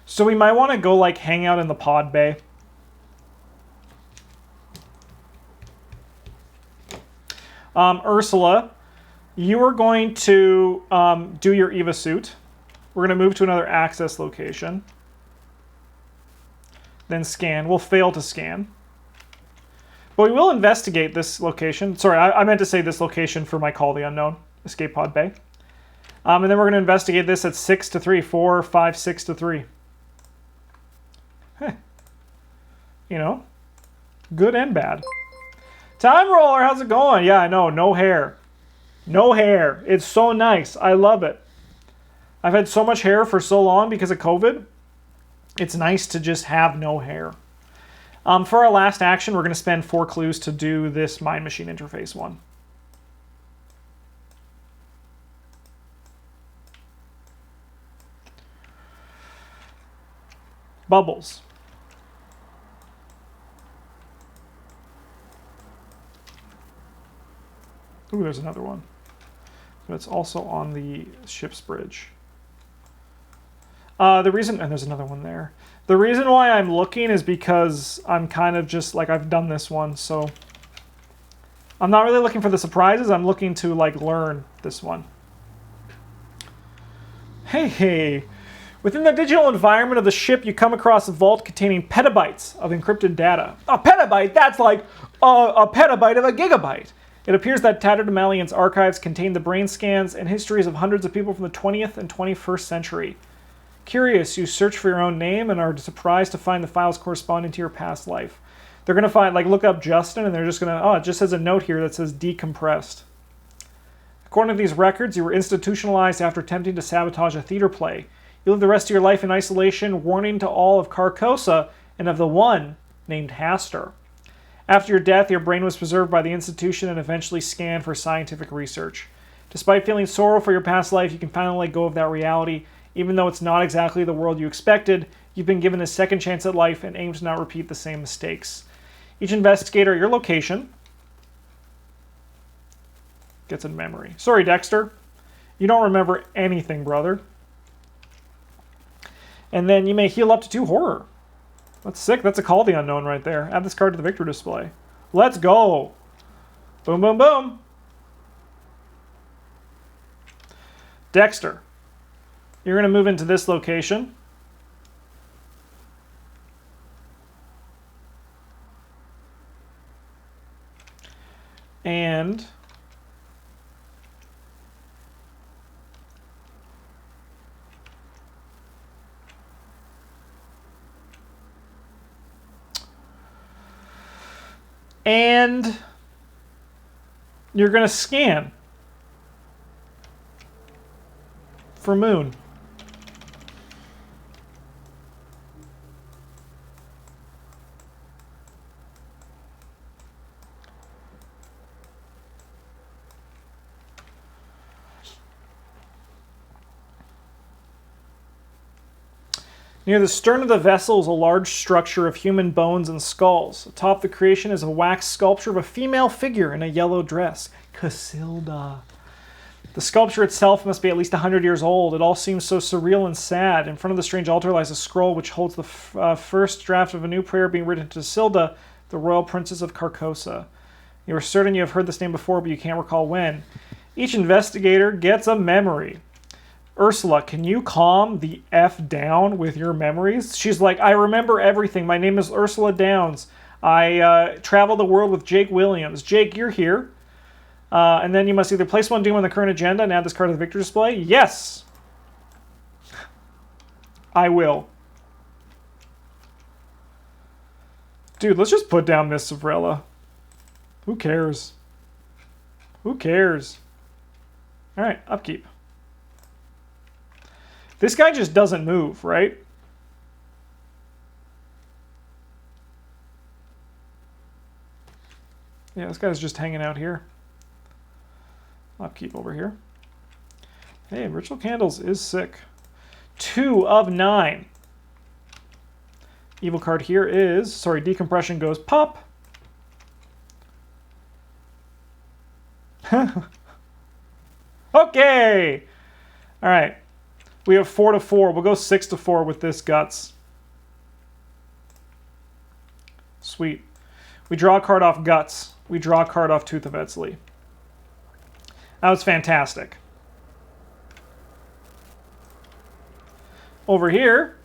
So we might want to go, like, hang out in the pod bay. Ursula, you are going to do your Eva suit. We're going to move to another access location. Then scan. We'll fail to scan. But we will investigate this location. Sorry, I meant to say this location for my Call the Unknown, Escape Pod Bay. And then we're going to investigate this at 6-3, 4, 5, 6-3. Heh. You know, good and bad. Time Roller, how's it going? Yeah, I know, no hair. No hair. It's so nice. I love it. I've had so much hair for so long because of COVID. It's nice to just have no hair. For our last action, we're going to spend 4 clues to do this Mind Machine Interface one. Bubbles. Ooh, there's another one. But it's also on the ship's bridge. And there's another one there. The reason why I'm looking is because I'm kind of just, like, I've done this one, so I'm not really looking for the surprises. I'm looking to, like, learn this one. Hey. Within the digital environment of the ship, you come across a vault containing petabytes of encrypted data. A petabyte? That's like a petabyte of a gigabyte. It appears that Tatterdemalion's archives contain the brain scans and histories of hundreds of people from the 20th and 21st century. Curious, you search for your own name and are surprised to find the files corresponding to your past life. They're going to find, like, look up Justin, and they're just going to, it just has a note here that says decompressed. According to these records, you were institutionalized after attempting to sabotage a theater play. You live the rest of your life in isolation, warning to all of Carcosa and of the one named Hastur. After your death, your brain was preserved by the institution and eventually scanned for scientific research. Despite feeling sorrow for your past life, you can finally let go of that reality. Even though it's not exactly the world you expected, you've been given a second chance at life and aim to not repeat the same mistakes. Each investigator at your location gets a memory. Sorry, Dexter. You don't remember anything, brother. And then you may heal up to 2 horror. That's sick. That's a Call the Unknown right there. Add this card to the victory display. Let's go. Boom, boom, boom. Dexter. You're going to move into this location. And You're going to scan for moon. Near the stern of the vessel is a large structure of human bones and skulls. Atop the creation is a wax sculpture of a female figure in a yellow dress. Casilda. The sculpture itself must be at least 100 years old. It all seems so surreal and sad. In front of the strange altar lies a scroll which holds the first draft of a new prayer being written to Casilda, the royal princess of Carcosa. You are certain you have heard this name before, but you can't recall when. Each investigator gets a memory. Ursula, can you calm the F down with your memories? She's like, I remember everything. My name is Ursula Downs. I travel the world with Jake Williams. Jake, you're here. And then you must either place one doom on the current agenda and add this card to the victory display. Yes! I will. Dude, let's just put down Miss Savrella. Who cares? Who cares? Alright, upkeep. This guy just doesn't move, right? Yeah, this guy's just hanging out here. Upkeep over here. Hey, Ritual Candles is sick. 2 of 9. Evil card here is, sorry, Decompression goes pop. Okay! Alright. We have 4 to 4. We'll go 6 to 4 with this Guts. Sweet. We draw a card off Guts. We draw a card off Tooth of Etzli. That was fantastic. Over here,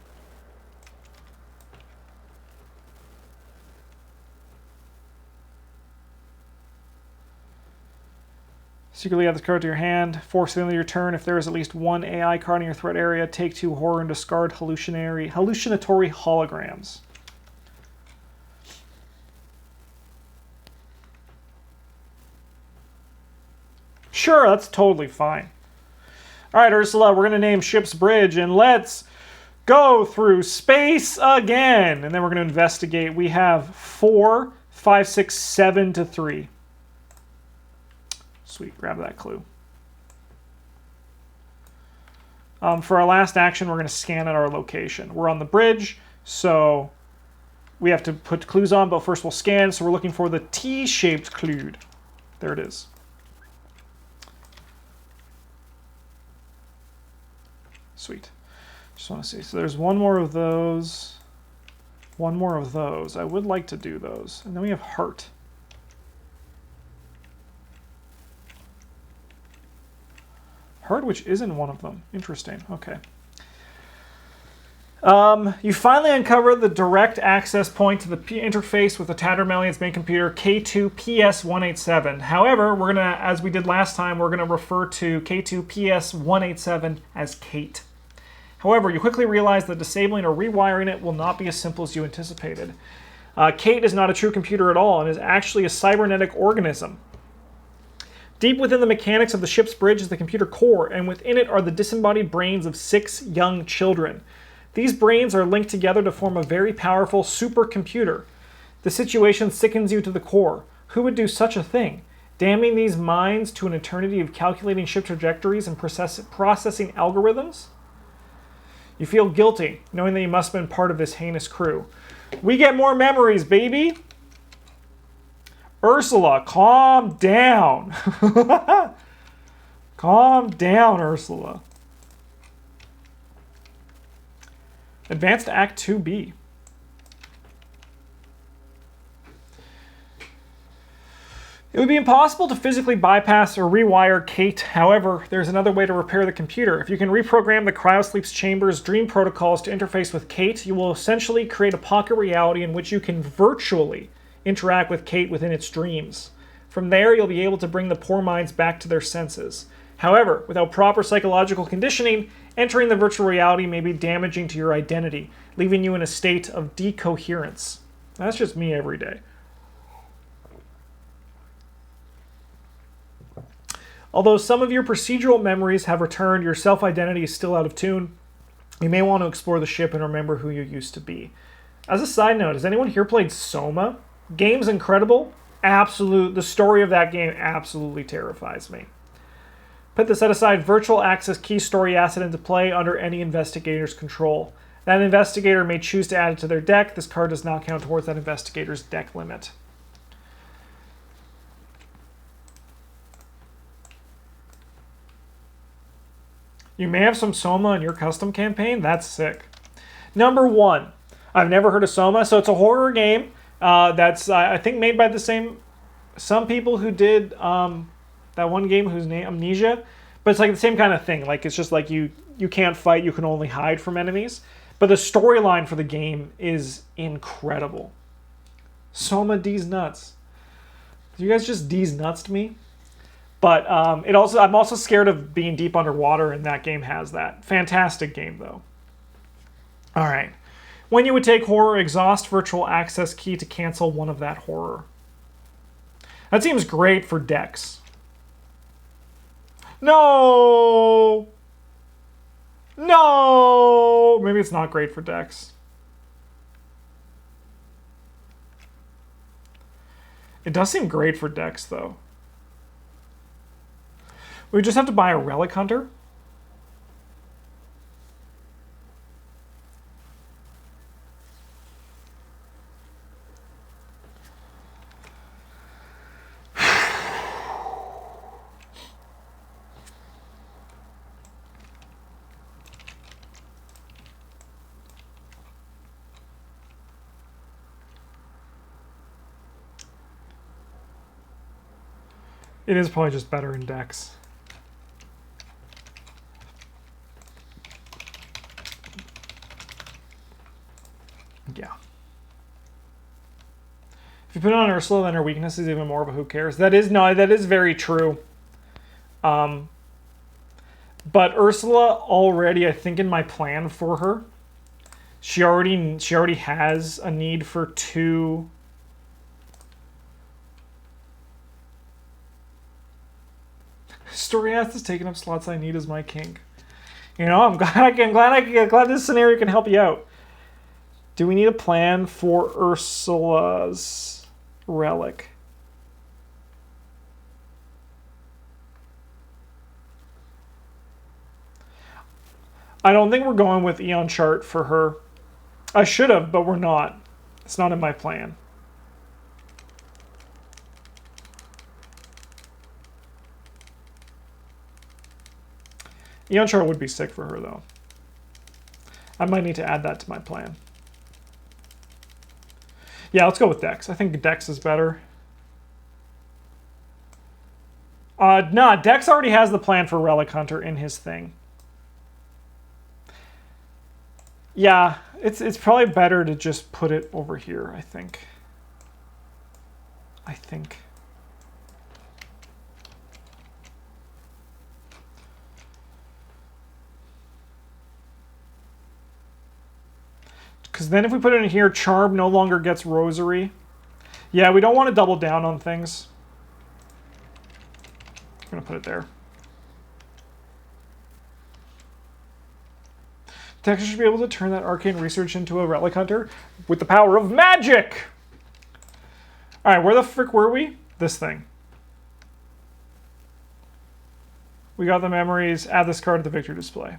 secretly add this card to your hand. Force it into your turn. If there is at least one AI card in your threat area, take 2 horror and discard hallucinatory holograms. Sure, that's totally fine. All right, Ursula, we're going to name Ship's Bridge, and let's go through space again. And then we're going to investigate. We have 4, 5, 6, 7 to 3. Sweet, grab that clue. For our last action, we're going to scan at our location. We're on the bridge, so we have to put clues on, but first we'll scan. So we're looking for the T-shaped clue. There it is. Sweet. Just want to see. So there's one more of those. One more of those. I would like to do those. And then we have heart. Heart, which isn't one of them. Interesting. Okay. You finally uncover the direct access point to the interface with the Tatterdemalion's main computer, K2PS187. However, we're going to, as we did last time, we're going to refer to K2PS187 as Kate. However, you quickly realize that disabling or rewiring it will not be as simple as you anticipated. Kate is not a true computer at all and is actually a cybernetic organism. Deep within the mechanics of the ship's bridge is the computer core, and within it are the disembodied brains of 6 young children. These brains are linked together to form a very powerful supercomputer. The situation sickens you to the core. Who would do such a thing? Damning these minds to an eternity of calculating ship trajectories and processing algorithms? You feel guilty, knowing that you must have been part of this heinous crew. We get more memories, baby! Ursula, calm down. Calm down, Ursula. Advance to Act 2B. It would be impossible to physically bypass or rewire Kate. However, there's another way to repair the computer. If you can reprogram the Cryosleep's Chamber's dream protocols to interface with Kate, you will essentially create a pocket reality in which you can virtually interact with Kate within its dreams. From there, you'll be able to bring the poor minds back to their senses. However, without proper psychological conditioning, entering the virtual reality may be damaging to your identity, leaving you in a state of decoherence. That's just me every day. Although some of your procedural memories have returned, your self-identity is still out of tune. You may want to explore the ship and remember who you used to be. As a side note, has anyone here played Soma? Game's incredible. The story of that game absolutely terrifies me. Put the set aside virtual access key story asset into play under any investigator's control. That investigator may choose to add it to their deck. This card does not count towards that investigator's deck limit. You may have some Soma in your custom campaign. That's sick. Number 1. I've never heard of Soma. So it's a horror game that's, I think, made by some people who did that one game whose name, Amnesia. But it's like the same kind of thing. Like, it's just like you can't fight, you can only hide from enemies. But the storyline for the game is incredible. Soma D's nuts. You guys just D's nuts to me? But I'm also scared of being deep underwater, and that game has that. Fantastic game, though. All right. When you would take horror, exhaust virtual access key to cancel one of that horror. That seems great for decks. No! No! Maybe it's not great for decks. It does seem great for decks, though. We just have to buy a Relic Hunter. It is probably just better in decks. Yeah. If you put it on Ursula, then her weakness is even more of a who cares. That is very true. But Ursula already, I think in my plan for her, she already has a need for 2. Story has taken up slots I need as my kink. You know, I'm glad this scenario can help you out. Do we need a plan for Ursula's relic? I don't think we're going with Eon Chart for her. I should have, but we're not. It's not in my plan. Eon Chart would be sick for her, though. I might need to add that to my plan. Yeah, let's go with Dex. I think Dex is better. Nah, Dex already has the plan for Relic Hunter in his thing. Yeah, it's probably better to just put it over here, I think. Because then if we put it in here, Charm no longer gets Rosary. Yeah, we don't want to double down on things. I'm going to put it there. Texas should be able to turn that arcane research into a Relic Hunter with the power of magic! Alright, where the frick were we? This thing. We got the memories. Add this card to the victory display.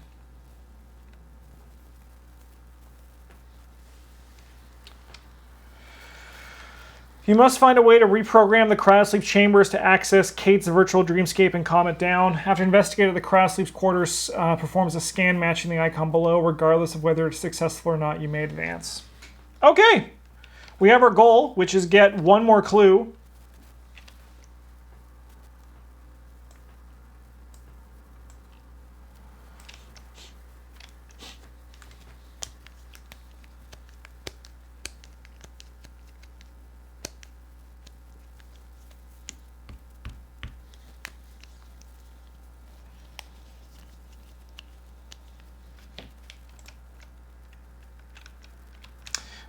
You must find a way to reprogram the cryosleep chambers to access Kate's virtual dreamscape and calm it down. After investigating, the cryosleep's quarters performs a scan matching the icon below. Regardless of whether it's successful or not, you may advance. Okay, we have our goal, which is get one more clue.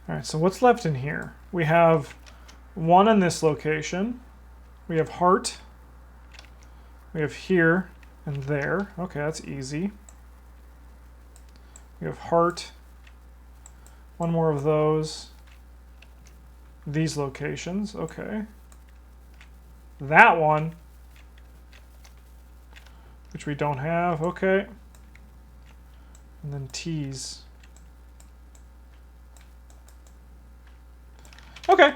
All right, so what's left in here? We have one in this location. We have Heart. We have here and there. Okay, that's easy. We have heart. One more of those. These locations. Okay. That one, which we don't have. Okay. And then T's. Okay.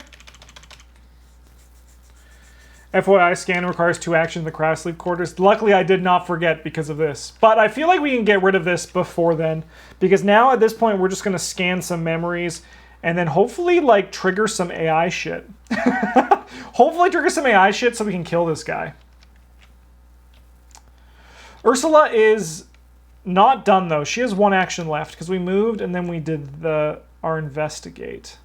FYI, scan requires 2 actions in the cryo sleep quarters. Luckily, I did not forget because of this. But I feel like we can get rid of this before then. Because now, at this point, we're just going to scan some memories and then hopefully, like, trigger some AI shit. Hopefully trigger some AI shit so we can kill this guy. Ursula is not done, though. She has 1 action left because we moved and then we did our investigate.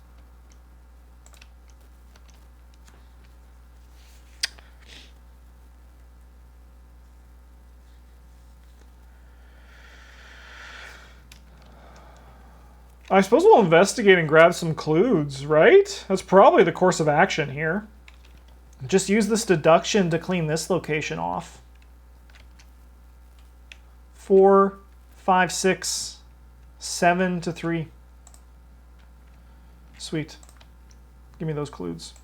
I suppose we'll investigate and grab some clues, right? That's probably the course of action here. Just use this deduction to clean this location off. 4, 5, 6, 7 to 3. Sweet. Give me those clues.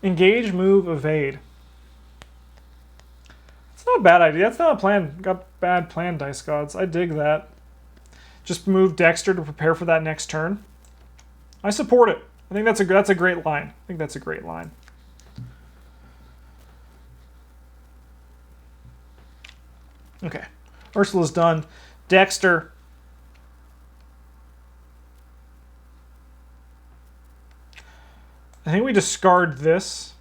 Engage, move, evade. It's not a bad idea. That's not a plan. Got bad plan, Dice Gods. I dig that. Just move Dexter to prepare for that next turn. I support it. I think that's a great line. I think that's a great line. Okay. Ursula's done. Dexter. I think we discard this.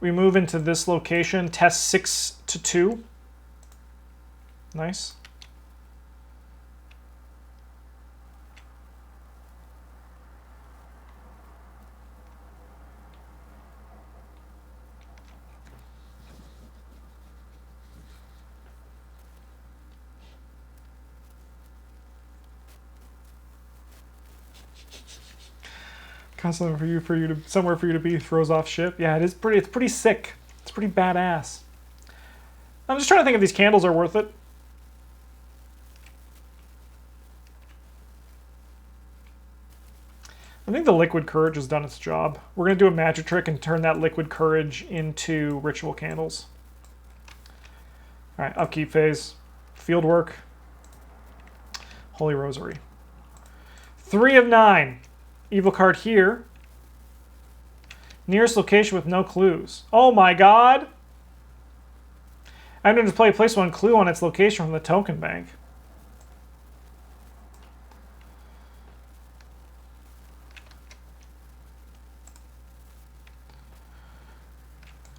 We move into this location. Test 6 to 2. Nice. Somewhere for you to be throws off ship. Yeah, it's pretty sick. It's pretty badass. I'm just trying to think if these candles are worth it. I think the liquid courage has done its job. We're going to do a magic trick and turn that liquid courage into ritual candles. All right, upkeep phase. Field work. Holy Rosary. 3 of 9. Evil card here. Nearest location with no clues. Oh my god! I'm going to place 1 clue on its location from the token bank.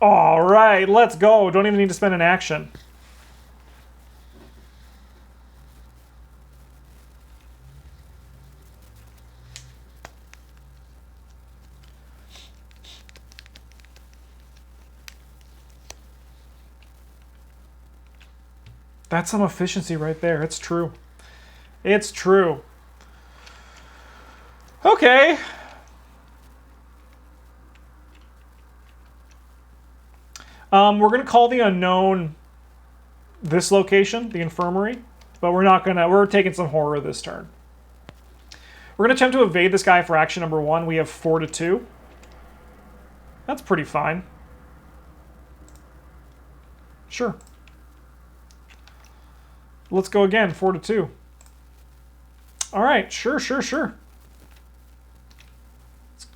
Alright, let's go. Don't even need to spend an action. That's some efficiency right there. It's true. It's true. Okay. We're going to call the unknown this location, the infirmary, but we're taking some horror this turn. We're going to attempt to evade this guy for action number 1. We have 4 to 2. That's pretty fine. Sure. Let's go again, 4 to 2. All right, sure. Let's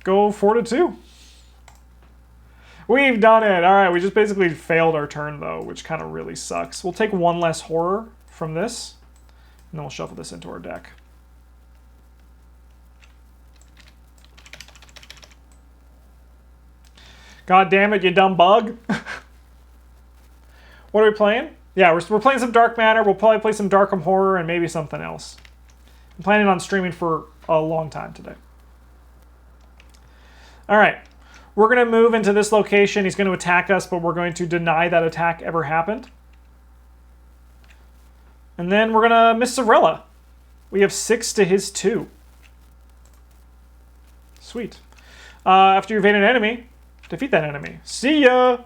go 4 to 2. We've done it. All right, we just basically failed our turn, though, which kind of really sucks. We'll take 1 less horror from this, and then we'll shuffle this into our deck. God damn it, you dumb bug. What are we playing? Yeah, we're playing some Dark Matter. We'll probably play some Darkham Horror and maybe something else. I'm planning on streaming for a long time today. All right. We're going to move into this location. He's going to attack us, but we're going to deny that attack ever happened. And then we're going to miss Cirilla. We have 6 to his 2. Sweet. After you evade an enemy, defeat that enemy. See ya!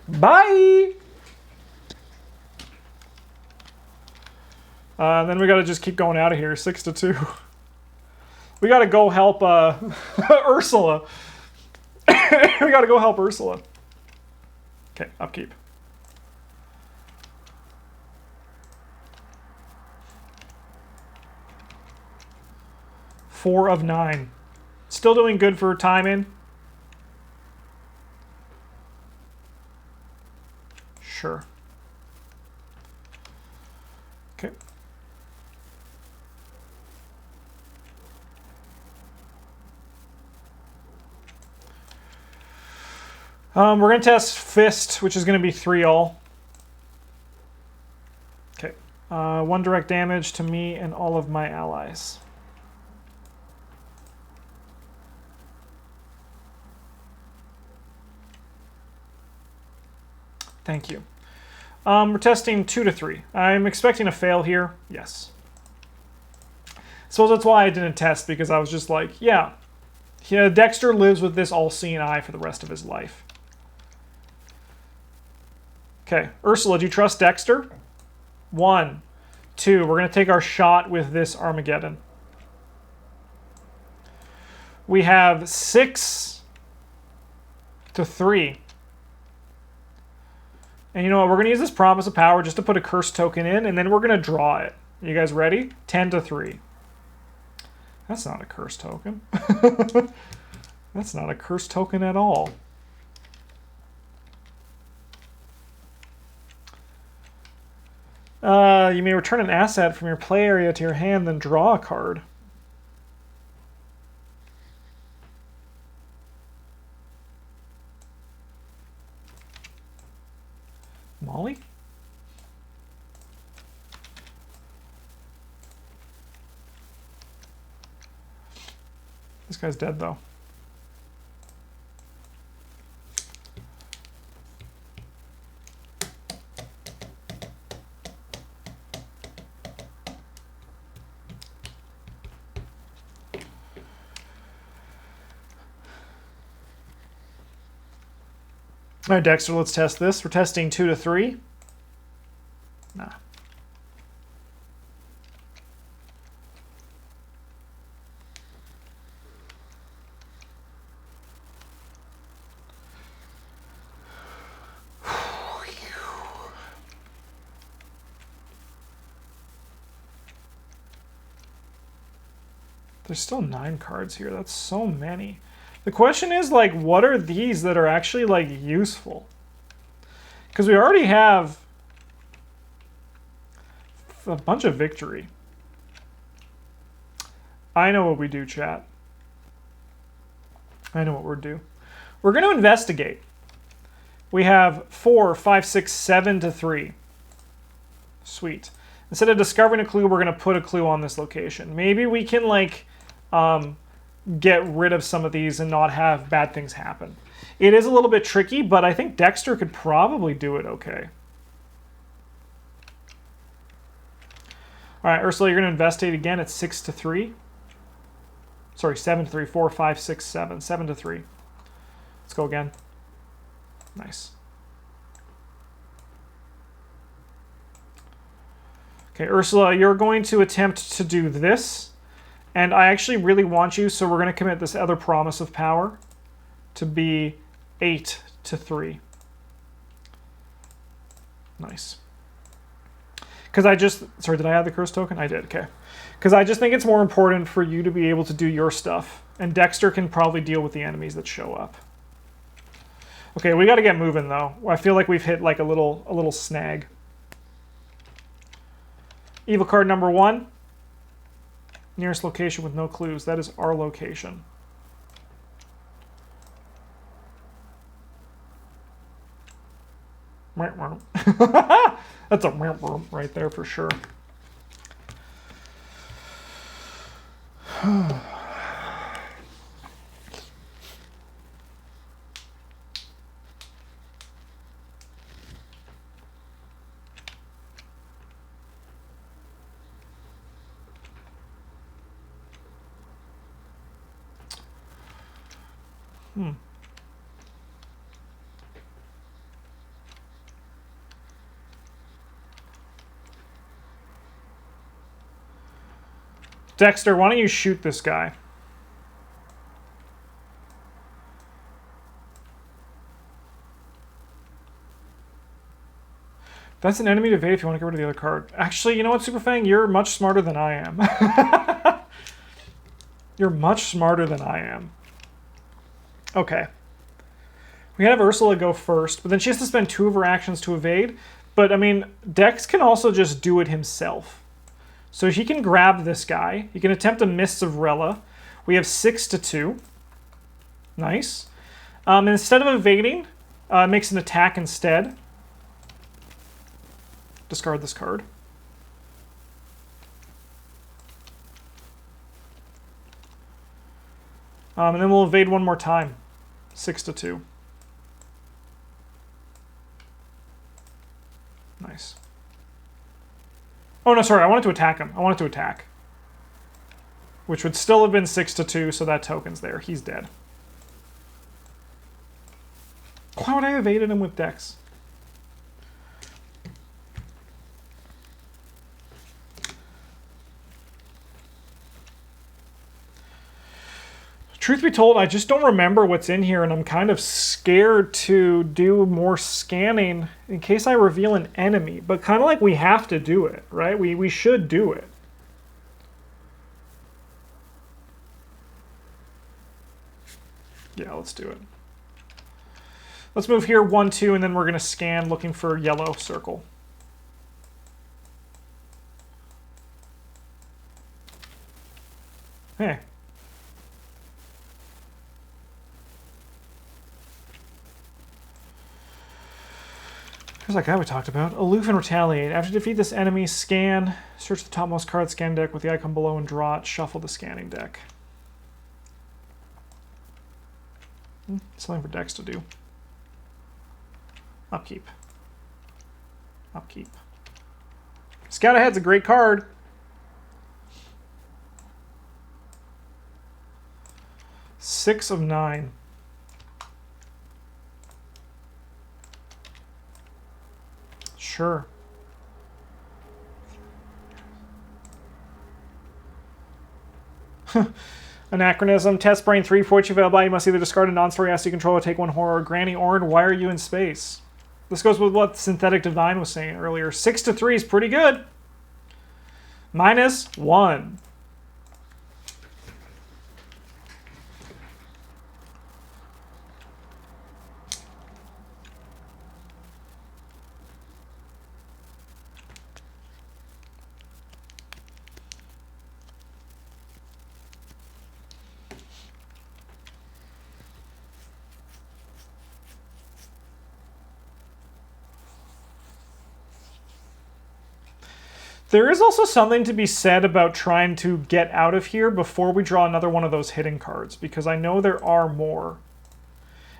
Bye! Then we got to just keep going out of here. 6 to 2. We got to go help Ursula. We got to go help Ursula. Okay, upkeep. Four of 9. Still doing good for timing. Sure. Okay. We're going to test Fist, which is going to be 3 all. Okay. 1 direct damage to me and all of my allies. Thank you. We're testing 2 to 3. I'm expecting a fail here. Yes. So that's why I didn't test, because I was just like, yeah, Dexter lives with this all-seeing eye for the rest of his life. Okay, Ursula, do you trust Dexter? 1, 2. We're going to take our shot with this Armageddon. We have 6 to 3. And you know what? We're going to use this Promise of Power just to put a curse token in, and then we're going to draw it. You guys ready? 10 to 3. That's not a curse token. That's not a curse token at all. You may return an asset from your play area to your hand, then draw a card. Molly? This guy's dead, though. All right, Dexter, let's test this. We're testing 2 to 3. Nah. There's still 9 cards here. That's so many. The question is, like, what are these that are actually, like, useful? Because we already have a bunch of victory. I know what we do, chat. I know what we're due. We're going to investigate. We have 4, 5, 6, 7 to 3. Sweet. Instead of discovering a clue, we're going to put a clue on this location. Maybe we can, like, get rid of some of these and not have bad things happen. It is a little bit tricky, but I think Dexter could probably do it okay. All right, Ursula, you're going to investigate again at 6 to 3. Sorry, 7 to 3. 4, 5, 6, 7. 7 to 3. Let's go again. Nice. Okay, Ursula, you're going to attempt to do this. And I actually really want you, so we're going to commit this other Promise of Power to be 8 to 3. Nice. Because I just... Sorry, did I add the curse token? I did, okay. Because I just think it's more important for you to be able to do your stuff. And Dexter can probably deal with the enemies that show up. Okay, we got to get moving, though. I feel like we've hit like a little snag. Evil card number 1. Nearest location with no clues. That is our location. That's a right there for sure. Dexter, why don't you shoot this guy? That's an enemy to evade if you want to get rid of the other card. Actually, you know what, Superfang? You're much smarter than I am. You're much smarter than I am. Okay. We have Ursula go first, but then she has to spend 2 of her actions to evade. But, I mean, Dex can also just do it himself. So he can grab this guy. He can attempt a Mists of Rella. We have 6 to 2. Nice. And instead of evading, makes an attack instead. Discard this card. And then we'll evade one more time. 6 to 2. Nice. Oh, no, sorry. I wanted to attack him. I wanted to attack. Which would still have been 6 to 2, so that token's there. He's dead. Why would I have evaded him with Dex? Truth be told, I just don't remember what's in here, and I'm kind of scared to do more scanning in case I reveal an enemy. But kind of like we have to do it, right? We should do it. Yeah, let's do it. Let's move here 1, 2, and then we're going to scan looking for yellow circle. Hey. Here's that guy we talked about. Aloof and retaliate. After you defeat this enemy, scan. Search the topmost card scan deck with the icon below and draw it. Shuffle the scanning deck. Something for Dex to do. Upkeep. Upkeep. Scout Ahead's a great card. Six of 9. Sure. Anachronism. Test brain 3. For which you available, you must either discard a non-story asset you control or take 1 horror. Granny Ord, why are you in space? This goes with what Synthetic Divine was saying earlier. 6 to 3 is pretty good. -1. There is also something to be said about trying to get out of here before we draw another one of those hidden cards, because I know there are more.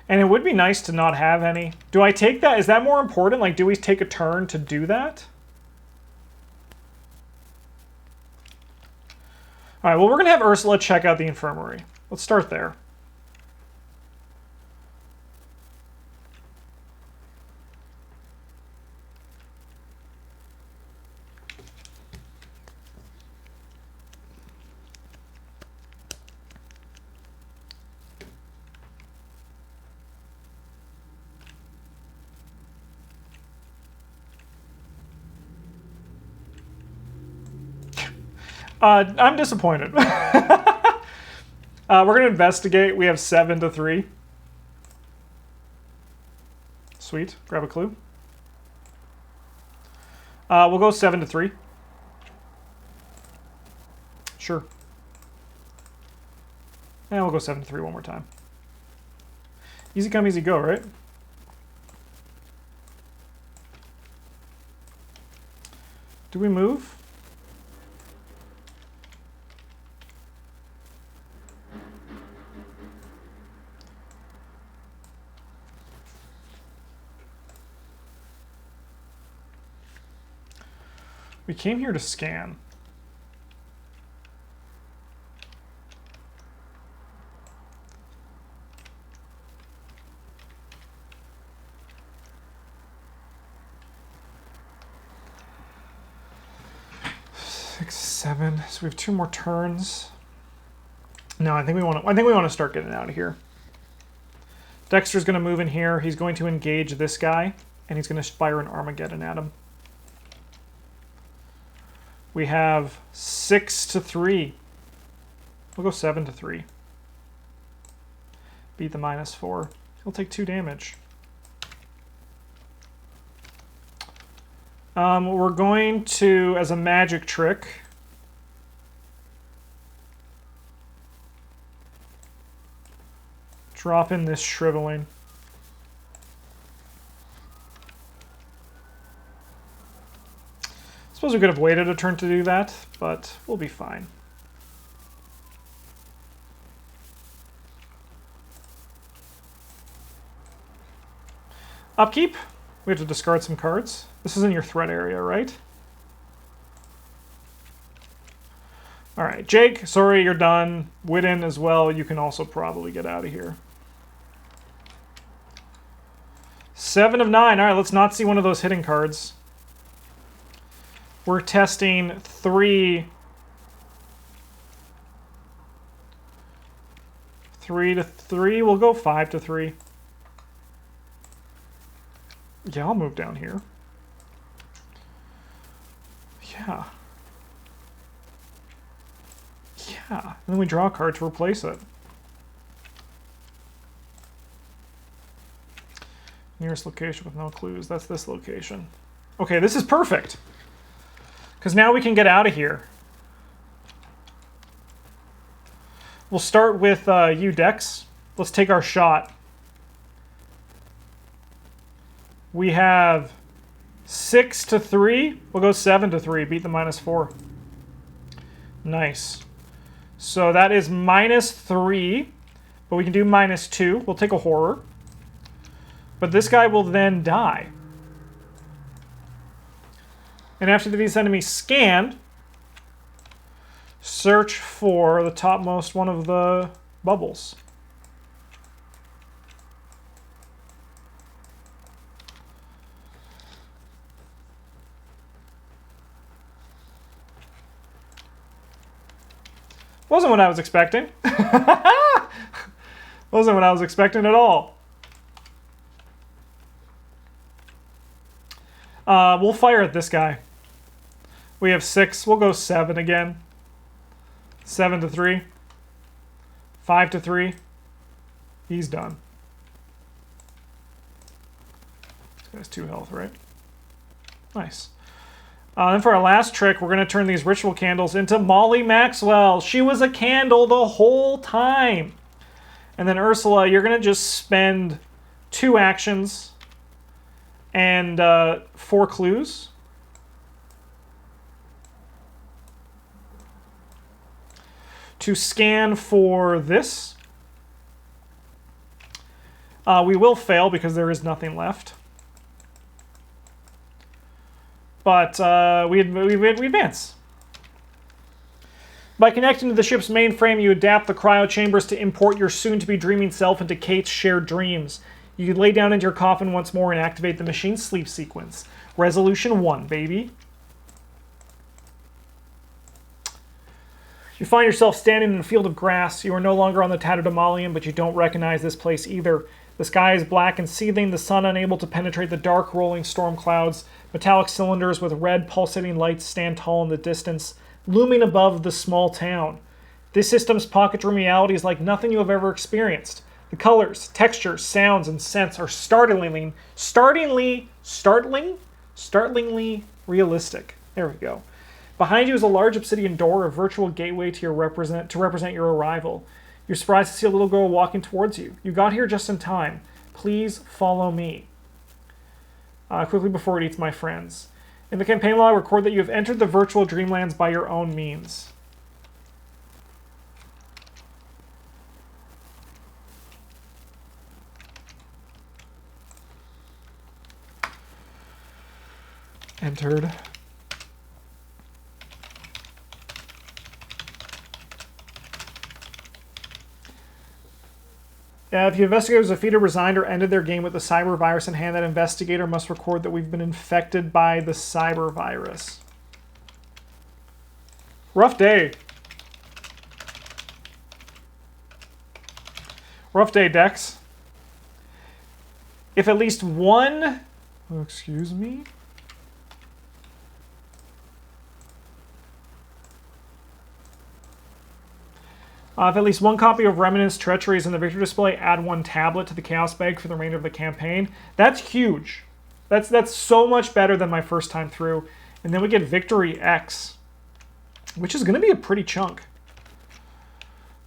And it would be nice to not have any. Do I take that? Is that more important? Like, do we take a turn to do that? All right, well, we're going to have Ursula check out the infirmary. Let's start there. I'm disappointed. We're going to investigate. We have 7 to 3. Sweet. Grab a clue. We'll go 7 to 3. Sure. And we'll go 7 to 3 one more time. Easy come, easy go, right? Do we move? We came here to scan. 6, 7. So we have 2 more turns. No, I think we want to start getting out of here. Dexter's going to move in here. He's going to engage this guy, and he's going to fire an Armageddon at him. We have 6 to 3. We'll go 7 to 3. Beat the -4. He'll take 2 damage. We're going to, as a magic trick, drop in this shriveling. I suppose we could have waited a turn to do that, but we'll be fine. Upkeep. We have to discard some cards. This is in your threat area, right? All right, Jake, sorry, you're done. Widden as well. You can also probably get out of here. 7 of 9. All right, let's not see one of those hitting cards. We're testing 3. 3 to 3. We'll go 5 to 3. Yeah, I'll move down here. Yeah. Yeah. And then we draw a card to replace it. Nearest location with no clues. That's this location. Okay, this is perfect. Because now we can get out of here. We'll start with you, Dex. Let's take our shot. We have 6 to 3. We'll go 7 to 3. Beat the -4. Nice. So that is -3. But we can do -2. We'll take a horror. But this guy will then die. And after these enemies scanned, search for the topmost one of the bubbles. Wasn't what I was expecting. Wasn't what I was expecting at all. We'll fire at this guy. We have 6. We'll go 7 again. 7 to 3. 5 to 3. He's done. This guy's 2 health, right? Nice. Then for our last trick, we're going to turn these ritual candles into Molly Maxwell. She was a candle the whole time. And then Ursula, you're going to just spend 2 actions and 4 clues. To scan for this. We will fail because there is nothing left. But we advance. By connecting to the ship's mainframe, you adapt the cryo chambers to import your soon-to-be dreaming self into Kate's shared dreams. You lay down into your coffin once more and activate the machine's sleep sequence. Resolution 1, baby. You find yourself standing in a field of grass. You are no longer on the Tatterdemalion, but you don't recognize this place either. The sky is black and seething, the sun unable to penetrate the dark, rolling storm clouds. Metallic cylinders with red, pulsating lights stand tall in the distance, looming above the small town. This system's pocket-room reality is like nothing you have ever experienced. The colors, textures, sounds, and scents are startlingly realistic. There we go. Behind you is a large obsidian door, a virtual gateway to represent your arrival. You're surprised to see a little girl walking towards you. You got here just in time. Please follow me. Quickly before it eats my friends. In the campaign log, record that you have entered the virtual dreamlands by your own means. Entered. If the investigators have defeated, resigned, or ended their game with the cyber virus in hand, that investigator must record that we've been infected by the cyber virus. Rough day. Rough day, Dex. If at least one... Oh, excuse me? If at least one copy of Remnant's Treachery is in the victory display, add one tablet to the Chaos Bag for the remainder of the campaign. That's huge. That's so much better than my first time through. And then we get Victory X, which is going to be a pretty chunk.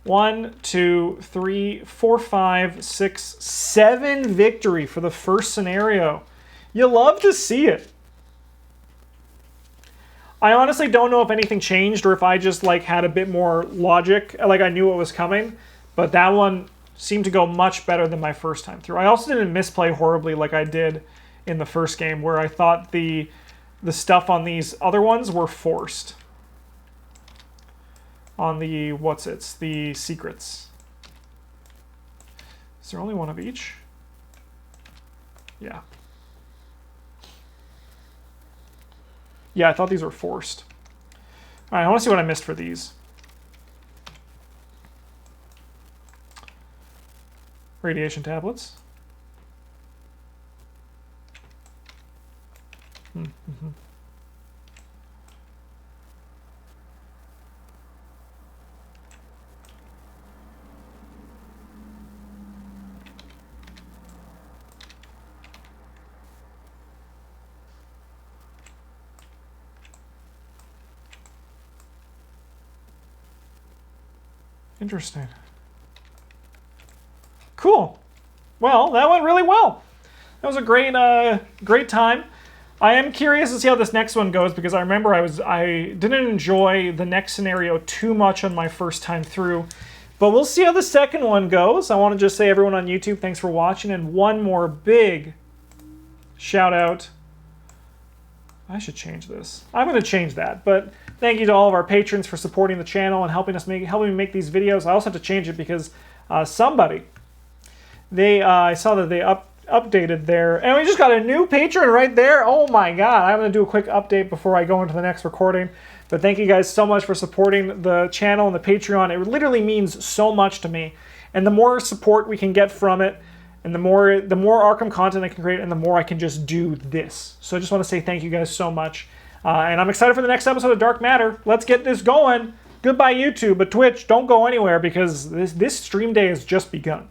1, 2, 3, 4, 5, 6, 7 victory for the first scenario. You love to see it. I honestly don't know if anything changed or if I just like had a bit more logic, like I knew what was coming, but that one seemed to go much better than my first time through. I also didn't misplay horribly like I did in the first game, where I thought the stuff on these other ones were forced. On the, the secrets. Is there only one of each? Yeah. Yeah, I thought these were forced. All right, I want to see what I missed for these. Radiation tablets. Mm-hmm. Interesting. Cool. Well, that went really well. That was a great time. I am curious to see how this next one goes, because I remember I didn't enjoy the next scenario too much on my first time through. But we'll see how the second one goes. I want to just say, everyone on YouTube, thanks for watching, and one more big shout out. I should change this. I'm going to change that, but thank you to all of our patrons for supporting the channel and helping me make these videos. I also have to change it because somebody, I saw that they updated their, and we just got a new patron right there. Oh my god, I'm going to do a quick update before I go into the next recording. But thank you guys so much for supporting the channel and the Patreon. It literally means so much to me. And the more support we can get from it, and the more ARKHAM content I can create, and the more I can just do this. So I just want to say thank you guys so much. And I'm excited for the next episode of Dark Matter. Let's get this going. Goodbye, YouTube, but Twitch, don't go anywhere, because this stream day has just begun.